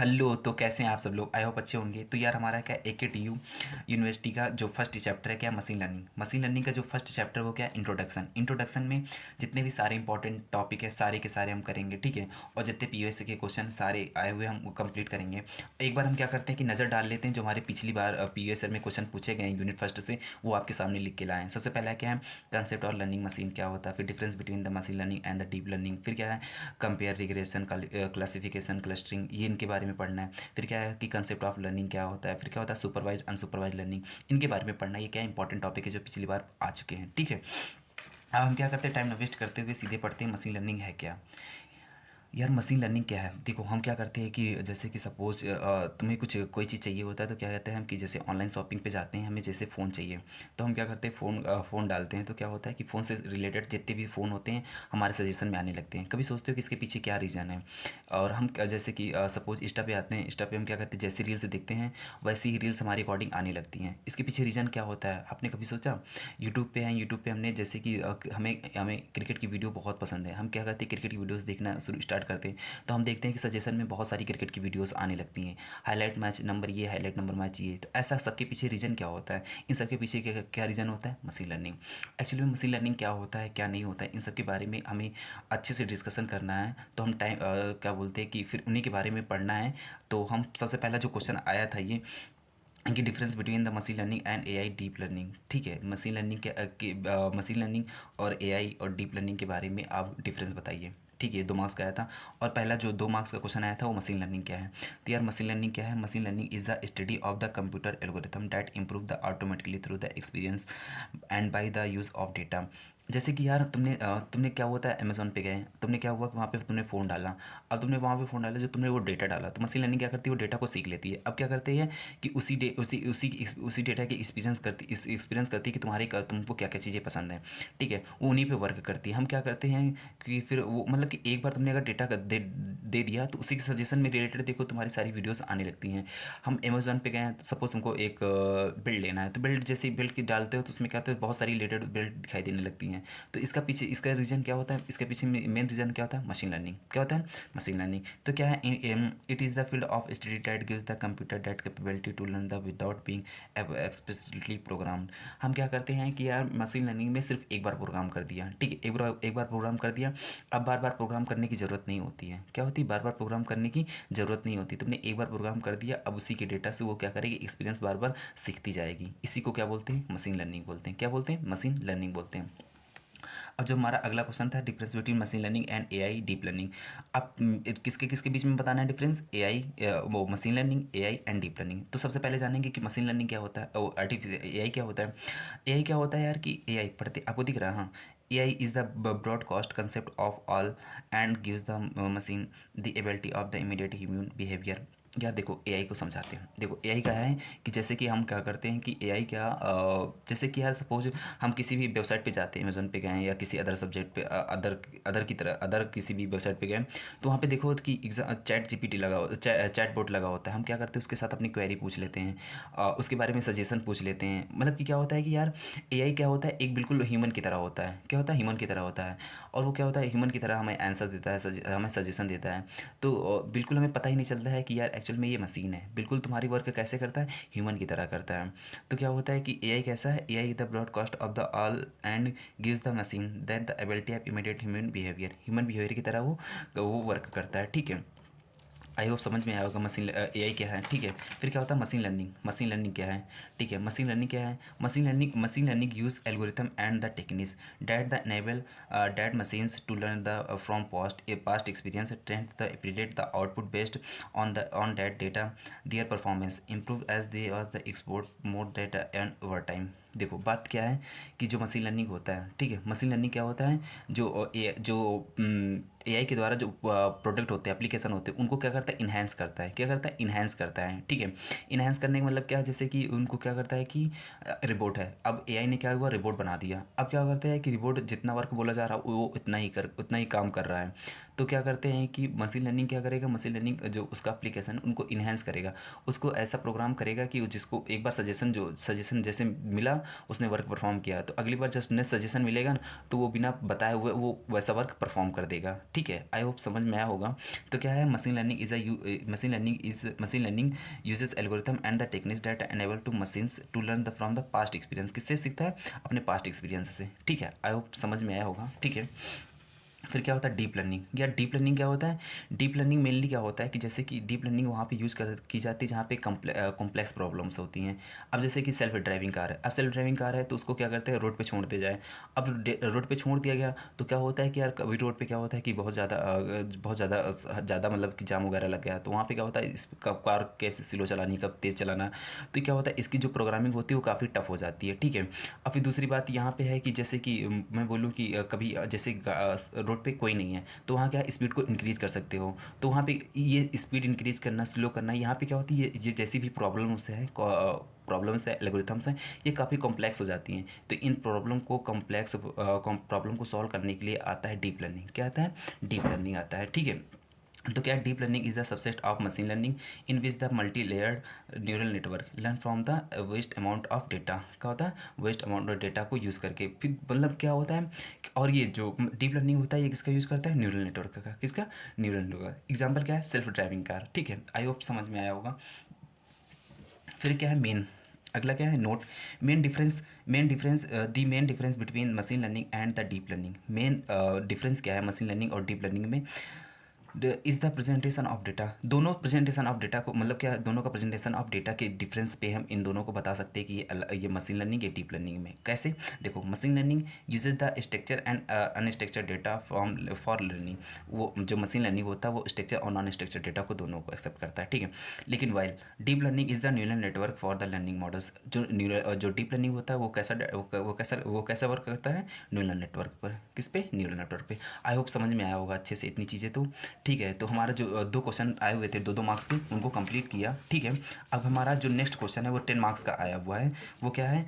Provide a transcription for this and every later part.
Hello, तो कैसे हैं आप सब लोग? आई होप अच्छे होंगे। तो यार हमारा क्या AKTU यूनिवर्सिटी का जो फर्स्ट चैप्टर है क्या मशीन लर्निंग का जो फर्स्ट चैप्टर वो क्या है इंट्रोडक्शन में जितने भी सारे इंपॉर्टेंट टॉपिक है सारे के सारे हम करेंगे, ठीक है। और जितने POS के क्वेश्चन सारे आए हुए हम कंप्लीट करेंगे। एक बार हम क्या करते हैं कि नज़र डाल लेते हैं जो हमारे पिछली बार POS में क्वेश्चन पूछे गए हैं यूनिट फर्स्ट से, वो आपके सामने लिख के लाए हैं। सबसे पहला क्या है, कंसेप्ट और लर्निंग मशीन क्या होता है, फिर difference between the machine learning and the deep learning, फिर क्या है कंपेयर, रिग्रेशन, क्लासिफिकेशन, क्लस्टरिंग, ये इनके बारे में पढ़ना है। फिर क्या है कि कंसेप्ट ऑफ लर्निंग क्या होता है, फिर क्या होता है सुपरवाइज अनसुपरवाइज लर्निंग, इनके बारे में पढ़ना है। ये क्या इंपॉर्टेंट टॉपिक है जो पिछली बार आ चुके हैं, ठीक है। अब हम क्या करते हैं, टाइम न वेस्ट करते हुए सीधे पढ़ते हैं मशीन लर्निंग है क्या। यार मशीन लर्निंग क्या है, देखो हम क्या करते हैं कि जैसे कि सपोज तुम्हें कुछ कोई चीज़ चाहिए होता है तो क्या कहते हैं हम कि जैसे ऑनलाइन शॉपिंग पे जाते हैं, हमें जैसे फ़ोन चाहिए तो हम क्या करते हैं फ़ोन डालते हैं तो क्या होता है कि फ़ोन से रिलेटेड जितने भी फ़ोन होते हैं हमारे सजेशन में आने लगते हैं। कभी सोचते हो कि इसके पीछे क्या रीज़न है। और हम जैसे कि सपोज इंस्टा पे आते हैं, इंस्टा पे हम क्या करते हैं जैसी रील्स देखते हैं वैसी ही रील्स हमारे अकॉर्डिंग आने लगती हैं। इसके पीछे रीज़न क्या होता है आपने कभी सोचा। यूट्यूब पे हैं, यूट्यूब पे हमने जैसे कि हमें हमें क्रिकेट की वीडियो बहुत पसंद है, हम क्या करते हैं क्रिकेट की वीडियोज़ देखना शुरू स्टार्ट करते हैं तो हम देखते हैं कि सजेशन में बहुत सारी क्रिकेट की वीडियोस आने लगती हैं। हाईलाइट मैच नंबर ये, हाईलाइट नंबर मैच ये। तो ऐसा सबके पीछे रीज़न क्या होता है, इन सबके पीछे क्या क्या रीज़न होता है, मशीन लर्निंग। एक्चुअली में मशीन लर्निंग क्या होता है क्या नहीं होता है, इन सब के बारे में हमें अच्छे से डिस्कशन करना है। तो हम क्या बोलते हैं कि फिर उन्हीं के बारे में पढ़ना है। तो हम सबसे पहला जो क्वेश्चन आया था ये कि difference between the machine learning and AI deep learning, ठीक है। मशीन लर्निंग मशीन लर्निंग और AI और डीप लर्निंग के बारे में आप डिफरेंस बताइए, ठीक है। 2 मार्क्स का आया था। और पहला जो 2 मार्क्स का क्वेश्चन आया था वो मशीन लर्निंग क्या है। तो यार मशीन लर्निंग क्या है, machine learning is the study of the computer algorithm that improve the automatically through the experience and by the use of data. जैसे कि यार तुमने क्या हुआ था, अमेज़ॉन पे गए, तुमने क्या हुआ कि वहाँ पे तुमने फ़ोन डाला। अब तुमने वहाँ पे फ़ोन डाला, जो तुमने वो डेटा डाला तो मशीन लर्निंग क्या करती है, वो डेटा को सीख लेती है। अब क्या करती है कि उसी डेटा की एक्सपीरियंस करती है कि तुमको क्या क्या चीज़ें पसंद हैं, ठीक है। वो उन्हीं पे वर्क करती है। हम क्या करते हैं कि फिर वो मतलब कि एक बार तुमने अगर डेटा दे दिया तो उसी के सजेशन में रिलेटेड देखो तुम्हारी सारी वीडियोस आने लगती हैं। हम अमेज़ॉन पे गए हैं, सपोज तुमको एक बिल्ड लेना है तो बिल्ड जैसे ही बिल्ड की डालते हो तो उसमें क्या होता है बहुत सारी रिलेटेड बिल्ड दिखाई देने लगती हैं। तो इसका रीज़न क्या होता है, इसके पीछे मेन रीज़न क्या होता है, मशीन लर्निंग। क्या होता है, मशीन लर्निंग। तो क्या है, it is the field of study that gives the computer that capability to learn the without being explicitly programmed. हम क्या करते हैं कि यार मशीन लर्निंग में सिर्फ एक बार प्रोग्राम कर दिया, ठीक है, एक बार प्रोग्राम कर दिया। अब बार बार प्रोग्राम करने की ज़रूरत नहीं होती है। क्या होती है, बार बार प्रोग्राम करने की ज़रूरत नहीं होती। तुमने एक बार प्रोग्राम कर दिया, अब उसी के डेटा से वो क्या करेगी, एक्सपीरियंस बार बार सीखती जाएगी। इसी को क्या बोलते हैं, मशीन लर्निंग बोलते हैं। क्या बोलते हैं, मशीन लर्निंग बोलते हैं। अब जो हमारा अगला क्वेश्चन था, difference between machine learning and AI deep learning. अब किसके किसके बीच में बताना है डिफरेंस, AI वो machine learning, AI and deep learning. तो सबसे पहले जानेंगे कि मशीन लर्निंग क्या होता है और आर्टिफिशियल AI क्या होता है। AI क्या होता है यार कि AI पढ़ते आपको दिख रहा है, हाँ। AI is the broadcast concept of all and gives the machine the ability of the immediate human behaviour. यार देखो AI को समझाते हैं। देखो AI क्या है कि जैसे कि हम क्या करते हैं कि AI क्या जैसे कि यार सपोज हम किसी भी वेबसाइट पे जाते हैं, अमेजोन पे गए या किसी अदर सब्जेक्ट पे अदर की तरह अदर किसी भी वेबसाइट पे गए तो वहाँ पे देखो कि चैट GPT लगा हो, चैट बोट लगा होता है। हम क्या करते हैं उसके साथ अपनी क्वेरी पूछ लेते हैं, उसके बारे में सजेशन पूछ लेते हैं। मतलब कि क्या होता है कि यार AI क्या होता है, एक बिल्कुल ह्यूमन की तरह होता है। क्या होता है, ह्यूमन की तरह होता है। और वो क्या होता है, ह्यूमन की तरह हमें आंसर देता है, हमें सजेशन देता है। तो बिल्कुल हमें पता ही नहीं चलता है कि यार एक्चुअल में ये मशीन है। बिल्कुल तुम्हारी वर्क कैसे करता है, ह्यूमन की तरह करता है। तो क्या होता है कि AI कैसा है, AI the broadcast of the all and gives the machine that the ability of immediate human behaviour की तरह वो वर्क करता है, ठीक है। आई होप समझ में आया होगा मशीन AI क्या है, ठीक है। फिर क्या होता है मशीन लर्निंग, मशीन लर्निंग क्या है, ठीक है। मशीन लर्निंग क्या है, machine learning use algorithm and the techniques that the enable that machines to learn the from past experience trend the predict the output based on that data their performance improve as they are the export more data and over time. देखो बात क्या है कि जो machine learning होता है, ठीक है, मशीन लर्निंग क्या होता है, जो AI के द्वारा जो प्रोडक्ट होते हैं, एप्लीकेशन होते हैं, उनको क्या करता है, इन्हेंस करता है। क्या करता है, इन्हेंस करता है, ठीक है। इन्हेंस करने का मतलब क्या है, जैसे कि उनको क्या करता है कि रिपोर्ट है, अब AI ने क्या हुआ, रिपोर्ट बना दिया। अब क्या करते हैं कि रिपोर्ट जितना वर्क बोला जा रहा है वो उतना ही काम कर रहा है। तो क्या करते हैं कि मशीन लर्निंग क्या करेगा, मशीन लर्निंग जो उसका एप्लीकेशन उनको इन्हेंस करेगा, उसको ऐसा प्रोग्राम करेगा कि जिसको एक बार सजेशन जैसे मिला, उसने वर्क परफॉर्म किया, तो अगली बार जस्ट नेक्स्ट सजेशन मिलेगा ना तो वो बिना बताए हुए वो वैसा वर्क परफॉर्म कर देगा, ठीक ठीक है, आई होप समझ में आया होगा। तो क्या है, machine learning is machine learning uses algorithm and the techniques that enable to machines to learn the from the past experience. किससे सीखता है? अपने पास्ट एक्सपीरियंस से। ठीक है, आई होप समझ में आया होगा। ठीक है, फिर क्या होता है डीप लर्निंग। या डीप लर्निंग क्या होता है? डीप लर्निंग मेनली क्या होता है कि जैसे कि डीप लर्निंग वहाँ पे यूज़ की जाती है जहाँ पे कॉम्प्लेक्स प्रॉब्लम्स होती हैं। अब जैसे कि सेल्फ ड्राइविंग कार है, अब सेल्फ ड्राइविंग कार है तो उसको क्या करते हैं, रोड पे छोड़ दिया जाए। अब रोड पे छोड़ दिया गया तो क्या होता है कि यार कभी रोड पे क्या होता है कि बहुत ज़्यादा मतलब कि जाम वगैरह लग गया, तो वहाँ पे क्या होता है, इस कब कार कैसे स्लो चलानी, कब तेज़ चलाना। तो क्या होता है, इसकी जो प्रोग्रामिंग होती है वो काफ़ी टफ हो जाती है। ठीक है, अब फिर दूसरी बात यहाँ पे है कि जैसे कि मैं बोलूँ कि कभी जैसे रोड पे कोई नहीं है तो वहाँ क्या स्पीड को इंक्रीज कर सकते हो। तो वहाँ पे ये स्पीड इंक्रीज करना, स्लो करना, यहाँ पे क्या होती है, ये जैसी भी प्रॉब्लम्स है, एल्गोरिथम्स हैं, ये काफ़ी कॉम्प्लेक्स हो जाती हैं। तो इन प्रॉब्लम को सॉल्व करने के लिए आता है डीप लर्निंग। क्या आता है? डीप लर्निंग आता है। ठीक है, तो क्या deep learning is the subset of machine learning in which the multi layered neural network learn from the vast amount of data. क्या होता है? वेस्ट अमाउंट ऑफ डेटा को यूज़ करके। फिर मतलब क्या होता है, और ये जो डीप लर्निंग होता है ये किसका यूज़ करता है? न्यूरल नेटवर्क का। किसका? Neural network. एग्जाम्पल क्या है? Self driving car. ठीक है, आई होप समझ में आया होगा। फिर क्या है मेन, अगला क्या है note. Main difference between machine learning and the deep learning. Main difference क्या है मशीन लर्निंग और डीप लर्निंग में? Is the presentation of data. दोनों प्रेजेंटेशन ऑफ डेटा को मतलब क्या, दोनों का प्रेजेंटेशन ऑफ डेटा के डिफरेंस पे हम इन दोनों को बता सकते हैं कि ये मशीन लर्निंग या डीप लर्निंग में। कैसे? देखो, machine learning uses the structure and unstructured data from for learning. वो जो मशीन लर्निंग होता है वो स्ट्रक्चर और नॉन स्ट्रक्चर्ड डेटा को दोनों को एक्सेप्ट करता है। ठीक है, लेकिन while deep learning is the neural network for the learning models. जो डीप लर्निंग होता है वो कैसा वर्क करता है? न्यूरल नेटवर्क पर। किस पे? न्यूरल नेटवर्क पे। आई होप समझ में आया होगा अच्छे से इतनी चीज़ें तो। ठीक है, तो हमारा जो दो क्वेश्चन आए हुए थे 2-2 मार्क्स के, उनको कंप्लीट किया। ठीक है, अब हमारा जो नेक्स्ट क्वेश्चन है वो 10 मार्क्स का आया हुआ है। वो क्या है?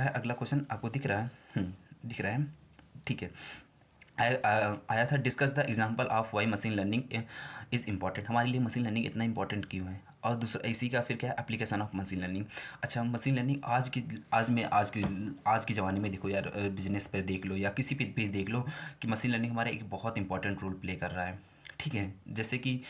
अगला क्वेश्चन आपको दिख रहा है? दिख रहा है। ठीक है, आया था discuss the example of why machine learning is important. हमारे लिए मशीन लर्निंग इतना इंपॉर्टेंट क्यों है? और दूसरा इसी का फिर क्या है? Application of machine learning. अच्छा, मशीन लर्निंग आज के ज़माने में देखो यार, बिजनेस पे देख लो या किसी पे भी देख लो कि मशीन लर्निंग हमारा एक बहुत इंपॉर्टेंट रोल प्ले कर रहा है। ठीक है, जैसे कि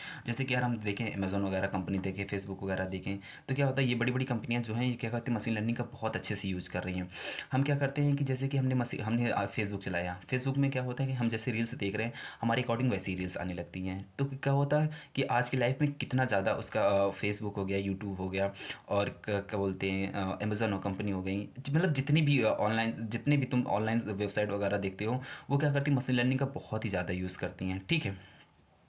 यार हम देखें अमेज़ोन वगैरह कंपनी देखें, फेसबुक वगैरह देखें, तो क्या होता है, ये बड़ी बड़ी कंपनियां जो हैं ये क्या करती हैं, मशीन लर्निंग का बहुत अच्छे से यूज़ कर रही हैं। हम क्या करते हैं कि जैसे कि हमने फेसबुक चलाया, फेसबुक में क्या होता है कि हम जैसे रील्स देख रहे हैं हमारे अकॉर्डिंग वैसी रील्स आने लगती हैं। तो क्या होता है कि आज की लाइफ में कितना ज़्यादा उसका फेसबुक हो गया, यूट्यूब हो गया, और क्या बोलते हैं अमेज़ोन कंपनी हो गई, मतलब जितने भी तुम ऑनलाइन वेबसाइट वगैरह देखते हो वो क्या करती है, मशीन लर्निंग का बहुत ही ज़्यादा यूज़ करती हैं। ठीक है,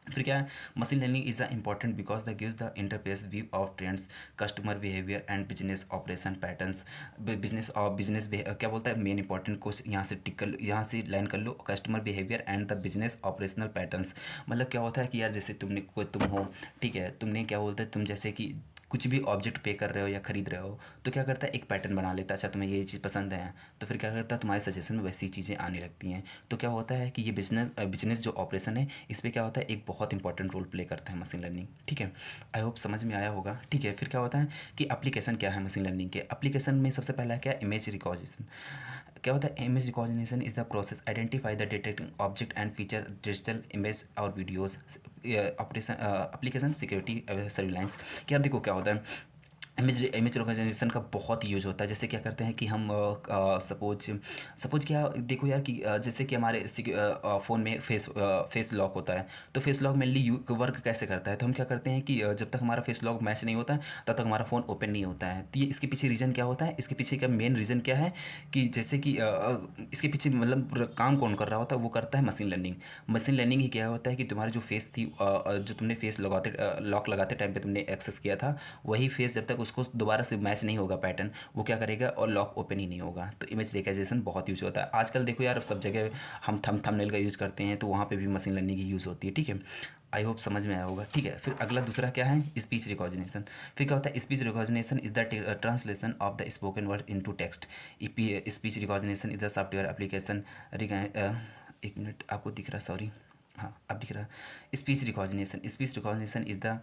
फिर क्या है, machine learning is the important because the gives the interface view of trends, customer behaviour and business operation patterns. क्या बोलता है, मेन इंपॉर्टेंट को यहाँ से टिक कर लो, यहाँ से लाइन कर लो, customer behaviour and the business operational patterns. मतलब क्या होता है कि यार जैसे तुम हो, ठीक है, तुमने क्या बोलते हैं, तुम जैसे कि कुछ भी ऑब्जेक्ट पे कर रहे हो या खरीद रहे हो तो क्या करता है, एक पैटर्न बना लेता है। अच्छा, तुम्हें ये चीज़ पसंद है तो फिर क्या करता है, तुम्हारे सजेशन में वैसी चीज़ें आने लगती हैं। तो क्या होता है कि ये बिजनेस जो ऑपरेशन है इस पर क्या होता है, एक बहुत इंपॉर्टेंट रोल प्ले करता है मशीन लर्निंग। ठीक है, आई होप समझ में आया होगा। ठीक है, फिर क्या होता है कि एप्लीकेशन क्या है मशीन लर्निंग के? एप्लीकेशन में सबसे पहला क्या, इमेज रिकॉग्निशन। क्या होता है, image recognition is the process identify the detecting object and feature digital image और videos. Operation application security surveillance. क्या देखो क्या होता है, इमेज रिकॉग्निशन का बहुत यूज होता है। जैसे क्या करते हैं कि हम सपोज क्या देखो यार कि जैसे कि हमारे फ़ोन में फेस लॉक होता है, तो फेस लॉक मेनली वर्क कैसे करता है, तो हम क्या करते हैं कि जब तक हमारा फेस लॉक मैच नहीं होता है तब तक हमारा फ़ोन ओपन नहीं होता है। तो ये इसके पीछे रीज़न क्या होता है, इसके पीछे का मेन रीज़न क्या है कि जैसे कि इसके पीछे मतलब काम कौन कर रहा होता है, वो करता है मशीन लर्निंग। मशीन लर्निंग ही क्या होता है कि तुम्हारी जो फेस थी, जो तुमने फेस लॉक लगाते टाइम पे तुमने एक्सेस किया था, वही फेस जब तक उसको दोबारा से मैच नहीं होगा पैटर्न, वो क्या करेगा, और लॉक ओपन ही नहीं होगा। तो इमेज रिकग्निशन बहुत यूज होता है आजकल। देखो यार सब जगह हम थंबनेल का यूज़ करते हैं, तो वहाँ पे भी मशीन लर्निंग की यूज़ होती है। ठीक है, आई होप समझ में आया होगा। ठीक है, फिर अगला दूसरा क्या है, स्पीच रिकॉग्निशन। फिर क्या होता है, speech recognition is the translation of the spoken word into text. Speech recognition is the software application. एक मिनट, आपको दिख रहा, सॉरी, हाँ अब दिख रहा है। Speech recognition, speech recognition is the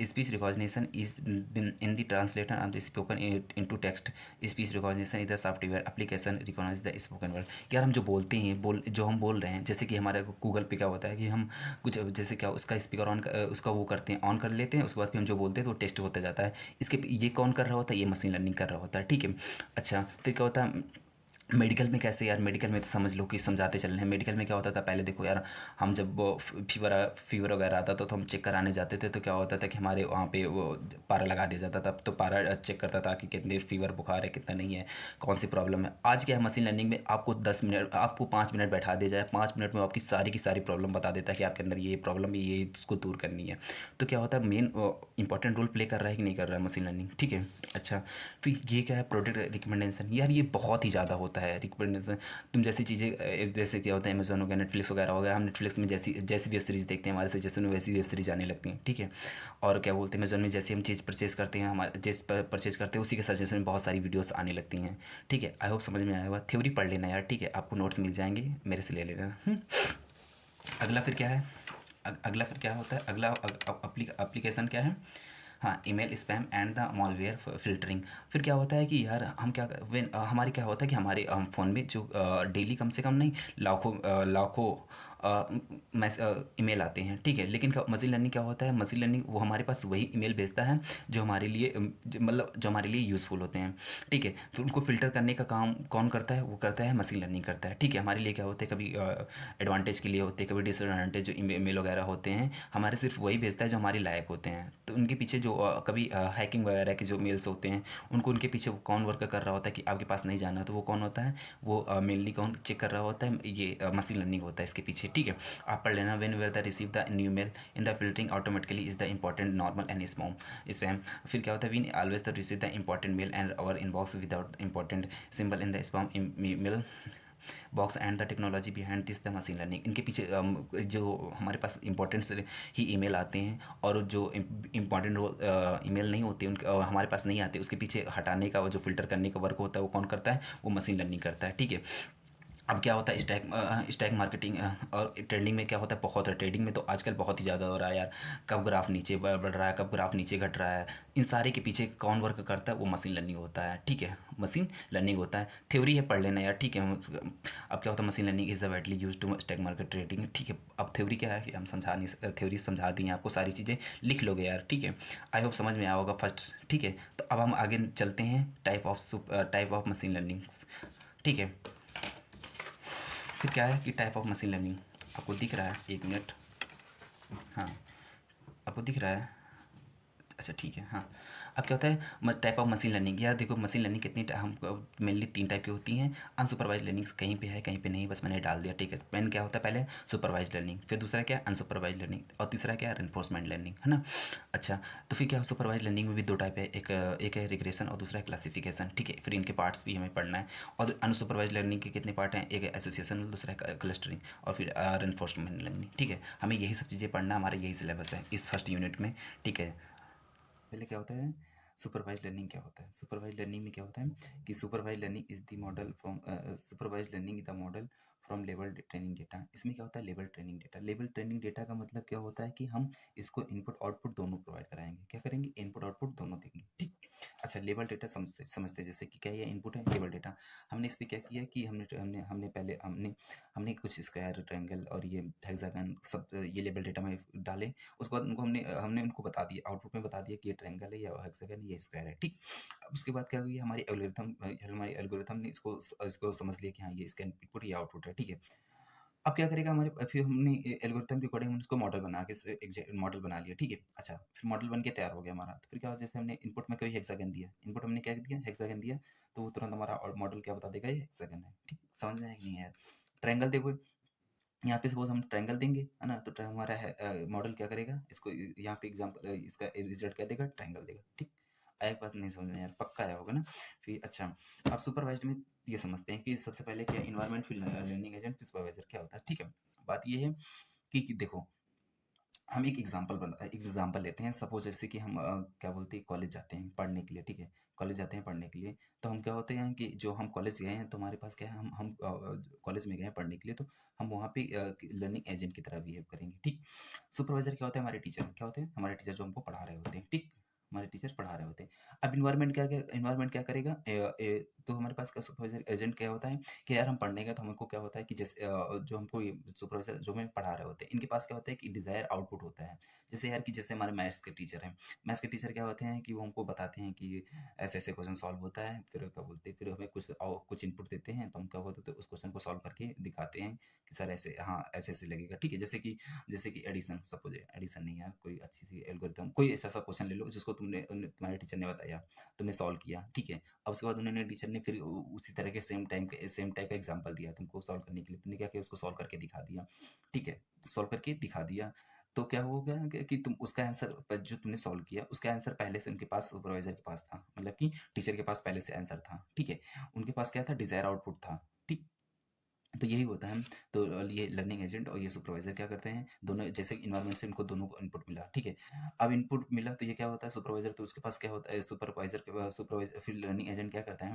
speech recognition is in the translator of the spoken into text. Speech recognition is the software application recognise the spoken word. यार हम जो बोलते हैं, जो हम बोल रहे हैं, जैसे कि हमारे गूगल पे क्या होता है कि हम कुछ जैसे क्या उसका स्पीकर ऑन उसका वो करते हैं, ऑन कर लेते हैं, उसके बाद फिर हम जो बोलते हैं तो वो टेस्ट होता जाता है। इसके ये कौन कर रहा होता है? ये मशीन लर्निंग कर रहा होता है, ठीक है। अच्छा फिर क्या होता है मेडिकल में? कैसे यार, मेडिकल में तो समझ लो कि समझाते चल रहे हैं। मेडिकल में क्या होता था पहले, देखो यार, हम जब वो फीवर वगैरह आता था तो हम चेक कराने जाते थे, तो क्या होता था कि हमारे वहाँ पे वो पारा लगा दिया जाता था, तो पारा चेक करता था कि कितने फीवर बुखार है, कितना नहीं है, कौन सी प्रॉब्लम है। आज क्या है मशीन लर्निंग में, आपको 10 मिनट, आपको 5 मिनट बैठा दिया जाए, 5 मिनट में आपकी सारी की सारी प्रॉब्लम बता देता है कि आपके अंदर ये प्रॉब्लम है, ये इसको दूर करनी है। तो क्या होता है, मेन इंपॉर्टेंट रोल प्ले कर रहा है कि नहीं कर रहा है मशीन लर्निंग, ठीक है। अच्छा फिर ये क्या है, प्रोडक्ट रिकमेंडेशन। यार ये बहुत ही ज़्यादा होता है रिकमेंडेशन। तुम जैसी चीज़ें, जैसे क्या होता है अमेजोन हो गया, नेटफ्लिक्स वगैरह हो गया, हम नेटफ्लिक्स में जैसी जैसी वेब सीरीज़ देखते हैं, हमारे सजेशन में वैसी वेब सीरीज आने लगती हैं, ठीक है। और क्या बोलते हैं, अमेजोन में जैसे हम चीज़ परचेज करते हैं, हमारे जिस परचेज करते हैं उसी के सजेशन में बहुत सारी वीडियोस आने लगती हैं, ठीक है। आई होप समझ में आया होगा। थ्योरी पढ़ लेना यार, ठीक है, आपको नोट्स मिल जाएंगे, मेरे से ले लेना। अगला फिर क्या है, अगला फिर क्या होता है, अगला एप्लीकेशन क्या है? हाँ, email spam and the malware filtering. फिर क्या होता है कि यार हम क्या हमारे क्या होता है कि हमारे फ़ोन में जो डेली कम से कम नहीं, लाखों ईमेल आते हैं, ठीक है। लेकिन मशीन लर्निंग क्या होता है, मशीन लर्निंग वो हमारे पास वही ईमेल भेजता है जो हमारे लिए मतलब जो हमारे लिए यूज़फुल होते हैं, ठीक है। फिर उनको फ़िल्टर करने का काम कौन करता है? वो करता है मशीन लर्निंग करता है, ठीक है। हमारे लिए क्या होते हैं, कभी एडवांटेज के लिए होते हैं, कभी डिसएडवांटेज, जो ईमेल वगैरह होते हैं हमारे सिर्फ वही भेजता है जो हमारे लायक होते हैं। तो उनके पीछे जो कभी हैकिंग वगैरह के जो मेल्स होते हैं, उनके पीछे वो कौन वर्क कर रहा होता है कि आपके पास नहीं जाना, तो वो कौन होता है? वो मेनली कौन चेक कर रहा होता है? ये मशीन लर्निंग होता है इसके पीछे, ठीक है। आप पढ़ लेना, when were the receive the new mail in the filtering automatically is the important normal and spam. फिर क्या होता है, we always the receive the important mail and our inbox without important symbol in the spam mail box and the technology behind this the machine learning. इनके पीछे जो हमारे पास important ही email आते हैं, और जो इंपॉर्टेंट ईमेल नहीं होते उनके हमारे पास नहीं आते, उसके पीछे हटाने का, जो फिल्टर करने का वर्क होता है वो कौन करता है? वो मशीन लर्निंग करता है, ठीक है। अब क्या होता है, स्टैक मार्केटिंग और ट्रेडिंग में क्या होता है, बहुत है ट्रेडिंग में तो आजकल बहुत ही ज़्यादा हो रहा है यार। कब ग्राफ नीचे बढ़ रहा है, कब ग्राफ नीचे घट रहा है, इन सारे के पीछे कौन वर्क करता है? वो मशीन लर्निंग होता है, ठीक है। मशीन लर्निंग होता है, थ्योरी है, पढ़ लेना यार, ठीक है। अब क्या होता है, machine learning is the widely use to stock market trading, ठीक है। अब थ्योरी क्या है कि हम समझा नहीं, थ्योरी समझा दी हैं आपको, सारी चीज़ें लिख लोगे यार, ठीक है। आई होप समझ में आया होगा फर्स्ट, ठीक है। तो अब हम आगे चलते हैं टाइप ऑफ मशीन लर्निंग, ठीक है। फिर क्या है कि टाइप ऑफ मशीन लर्निंग आपको दिख रहा है, एक मिनट, हाँ आपको दिख रहा है, अच्छा ठीक है, हाँ। अब क्या होता है टाइप ऑफ मशीन लर्निंग, यार देखो मशीन लर्निंग कितनी हम मेनली 3 टाइप की होती हैं। अनसुपरवाइज लर्निंग कहीं पे है कहीं पे नहीं, बस मैंने डाल दिया, ठीक है। मैंने क्या होता है, पहले सुपरवाइज लर्निंग, फिर दूसरा क्या है अनसुपरवाइज लर्निंग, और तीसरा क्या है रेनफोर्समेंट लर्निंग, है ना। अच्छा तो फिर क्या सुपरवाइज लर्निंग में भी 2 टाइप है, एक है रिग्रेशन और दूसरा है क्लासिफिकेशन, ठीक है। फिर इनके पार्ट्स भी हमें पढ़ना है। और अनसुपरवाइज लर्निंग के कितने पार्ट हैं, एक है एसोसिएशन, दूसरा है क्लस्टरिंग, और फिर रेनफोर्समेंट लर्निंग, ठीक है। हमें यही सब चीज़ें पढ़ना, हमारा यही सिलेबस है इस फर्स्ट यूनिट में, ठीक है। पहले क्या होता है, सुपरवाइज लर्निंग क्या होता है? सुपरवाइज लर्निंग में क्या होता है कि supervise learning is the model from supervise learning is the model from level training data. इसमें क्या होता है, level training data. Level training data का मतलब क्या होता है कि हम इसको इनपुट आउटपुट दोनों प्रोवाइड कराएंगे, क्या करेंगे, इनपुट आउटपुट दोनों देंगे, ठीक। अच्छा लेवल डेटा समझते समझते, जैसे कि क्या ये इनपुट है, लेवल डेटा। हमने इस पर क्या किया कि हमने हमने हमने पहले हमने हमने कुछ स्क्वायर, ट्रायंगल और ये हेक्सागन सब ये लेवल डेटा में डाले। उसके बाद उनको हमने हमने उनको बता दिया, आउटपुट में बता दिया कि ये ट्रायंगल है, या हेक्सागन है, या स्क्वायर है, ठीक। अब उसके बाद क्या हुई, हमारी एल्गोरिथम ने इसको इसको समझ लिया कि हाँ ये इसका इनपुट, ये आउटपुट है, ठीक है। अब क्या करेगा हमारे, फिर हमने एल्गोरिथम के अकॉर्डिंग हमने उसको मॉडल बना के एग्जैक्ट मॉडल बना लिया, ठीक है। अच्छा फिर मॉडल बन के तैयार हो गया हमारा। तो फिर क्या हुआ, जैसे हमने इनपुट में कोई हेक्सागन दिया, इनपुट हमने क्या दिया, हेक्सागन दिया, तो वो तुरंत हमारा मॉडल क्या बता देगा, ये हेक्सागन है, ठीक। समझ में आया कि नहीं है? ट्रायंगल देखो, यहाँ पे सपोज हम ट्रायंगल देंगे, है ना, तो हमारा मॉडल क्या करेगा, इसको यहाँ पे एग्जाम्पल इसका रिजल्ट क्या देगा, ट्रायंगल देगा, ठीक। आया बात नहीं समझ में यार, पक्का आया होगा ना। फिर अच्छा आप सुपरवाइज्ड में ये समझते हैं कि सबसे पहले क्या इन्वायरमेंट, फिर लर्निंग एजेंट, सुपरवाइजर क्या होता है, ठीक है। बात ये है कि देखो हम एक एग्जाम्पल लेते हैं। सपोज जैसे कि हम क्या बोलते हैं, कॉलेज जाते हैं पढ़ने के लिए, ठीक है। कॉलेज जाते हैं पढ़ने के लिए, तो हम क्या होते हैं कि जो हम कॉलेज गए हैं तो हमारे पास क्या है, हम कॉलेज में गए हैं पढ़ने के लिए, तो हम वहाँ पे लर्निंग एजेंट की तरह बिहेव करेंगे, ठीक। सुपरवाइजर क्या होता है, हमारे टीचर क्या होते हैं, हमारे टीचर जो हमको पढ़ा रहे होते हैं, ठीक। हमारे टीचर पढ़ा रहे होते हैं। अब इन्वायरमेंट क्या करेगा, तो हमारे पास का सुपरवाइजर एजेंट क्या होता है कि यार हम पढ़ने गए तो हमको क्या होता है कि जैसे जो हमको सुपरवाइजर जो हमें पढ़ा रहे होते हैं, इनके पास क्या होता है कि डिजायर आउटपुट होता है। जैसे यार कि जैसे हमारे मैथ्स के टीचर हैं, मैथ्स के टीचर क्या होते हैं कि वो हमको बताते हैं कि ऐसे ऐसे क्वेश्चन सॉल्व होता है, फिर क्या बोलते हैं, फिर हमें कुछ इनपुट देते हैं, तो हम क्या होता है उस क्वेश्चन को सॉल्व करके दिखाते हैं कि सर ऐसे, हाँ ऐसे ऐसे लगेगा, ठीक है। जैसे कि एडिशन, सपोज एडिशन नहीं यार, कोई अच्छी सी एल्गोरिथम, कोई ऐसा सा क्वेश्चन ले लो जिसको तुम्हारे टीचर ने बताया, तुमने सॉल्व किया, ठीक है। अब उसके बाद उन्होंने टीचर ने फिर उसी तरह के सेम टाइप का एग्जाम्पल दिया तुमको सॉल्व करने के लिए, तुमने क्या किया, उसको सॉल्व करके दिखा दिया, ठीक है। सॉल्व करके दिखा दिया, तो क्या हो गया कि तुम उसका आंसर जो तुमने सॉल्व किया उसका आंसर पहले से उनके पास, सुपरवाइजर के पास था, मतलब कि टीचर के पास पहले से आंसर था, ठीक है। उनके पास क्या था, डिजायर आउटपुट था, ठीक। तो यही होता है। तो ये लर्निंग एजेंट और ये सुपरवाइजर क्या करते हैं, दोनों जैसे इन्वायरमेंट से इनको दोनों को इनपुट मिला, ठीक है। अब इनपुट मिला तो ये क्या होता है, सुपरवाइजर तो उसके पास क्या होता है, सुपरवाइजर फिर लर्निंग एजेंट क्या करता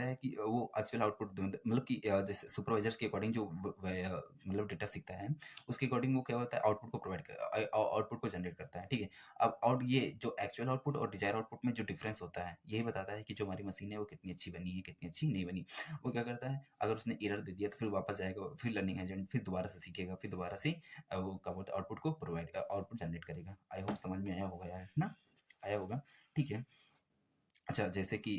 है कि वो एक्चुअल आउटपुट, मतलब कि जैसे सुपरवाइजर के अकॉर्डिंग जो मतलब डेटा सीखता है, उसके अकॉर्डिंग वो क्या होता है, आउटपुट को प्रोवाइड कर आउटपुट को जनरेट करता है, ठीक है। अब और ये जो एक्चुअल आउटपुट और डिजायर आउटपुट में जो डिफरेंस होता है, यही बताता है कि जो हमारी मशीन है वो कितनी अच्छी बनी है, कितनी अच्छी नहीं बनी। वो क्या करता है, अगर उसने एरर दे दिया तो फिर वापस जाएगा, फिर लर्निंग एजेंट फिर दोबारा से सीखेगा, फिर दोबारा से वो क्या बोलते हैं, आउटपुट जनरेट करेगा। आई होप समझ में आया होगा यार, है ना, आया होगा, ठीक है। अच्छा, जैसे कि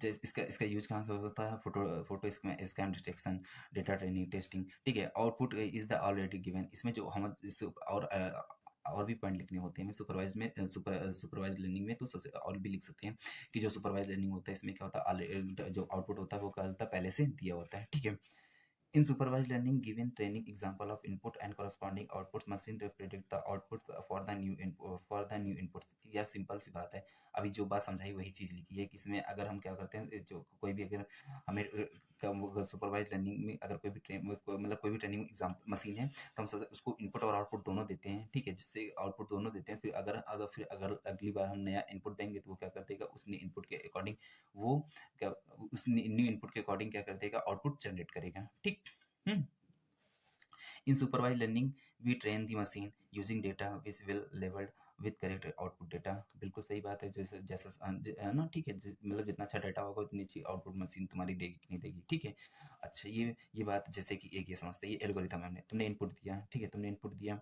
इसका इसका यूज कहाँ पे होता है, photo scam detection, data training testing, ठीक है। Output is the already given, इसमें जो हम और भी पॉइंट लिखने होते हैं सुपरवाइज लर्निंग में, तो सबसे और भी लिख सकते हैं कि जो सुपरवाइज लर्निंग होता है इसमें क्या होता है, जो आउटपुट होता है वो क्या होता है, पहले से दिया होता है, ठीक है। In supervised learning, given training example of input and corresponding outputs, machine to predict the outputs for the new inputs। यार सिंपल सी बात है, अभी जो बात समझाई वही चीज़ लिखी है कि इसमें अगर हम क्या करते हैं, जो कोई भी अगर हमें सुपरवाइज लर्निंग में अगर मतलब कोई भी ट्रेनिंग एग्जाम मशीन है, तो हम उसको इनपुट और आउटपुट दोनों देते हैं, ठीक है। जिससे आउटपुट दोनों देते हैं, फिर अगर अगली बार हम नया इनपुट देंगे तो वो क्या कर देगा, उसने इनपुट के अकॉर्डिंग वो क्या उस न्यू इनपुट के अकॉर्डिंग क्या कर देगा, आउटपुट जनरेट करेगा, ठीक। हम्म। In supervised learning, we train the machine using data which will labeled with correct output data। बिल्कुल सही बात है, जैसे जैसा है ना, ठीक है। मतलब जितना अच्छा डाटा होगा उतनी अच्छी आउटपुट मशीन तुम्हारी देगी कि नहीं देगी, ठीक है। अच्छा, ये बात जैसे कि एक ये समझते हैं, ये एल्गोरिथम है, हमने तुमने इनपुट दिया, ठीक है, तुमने इनपुट दिया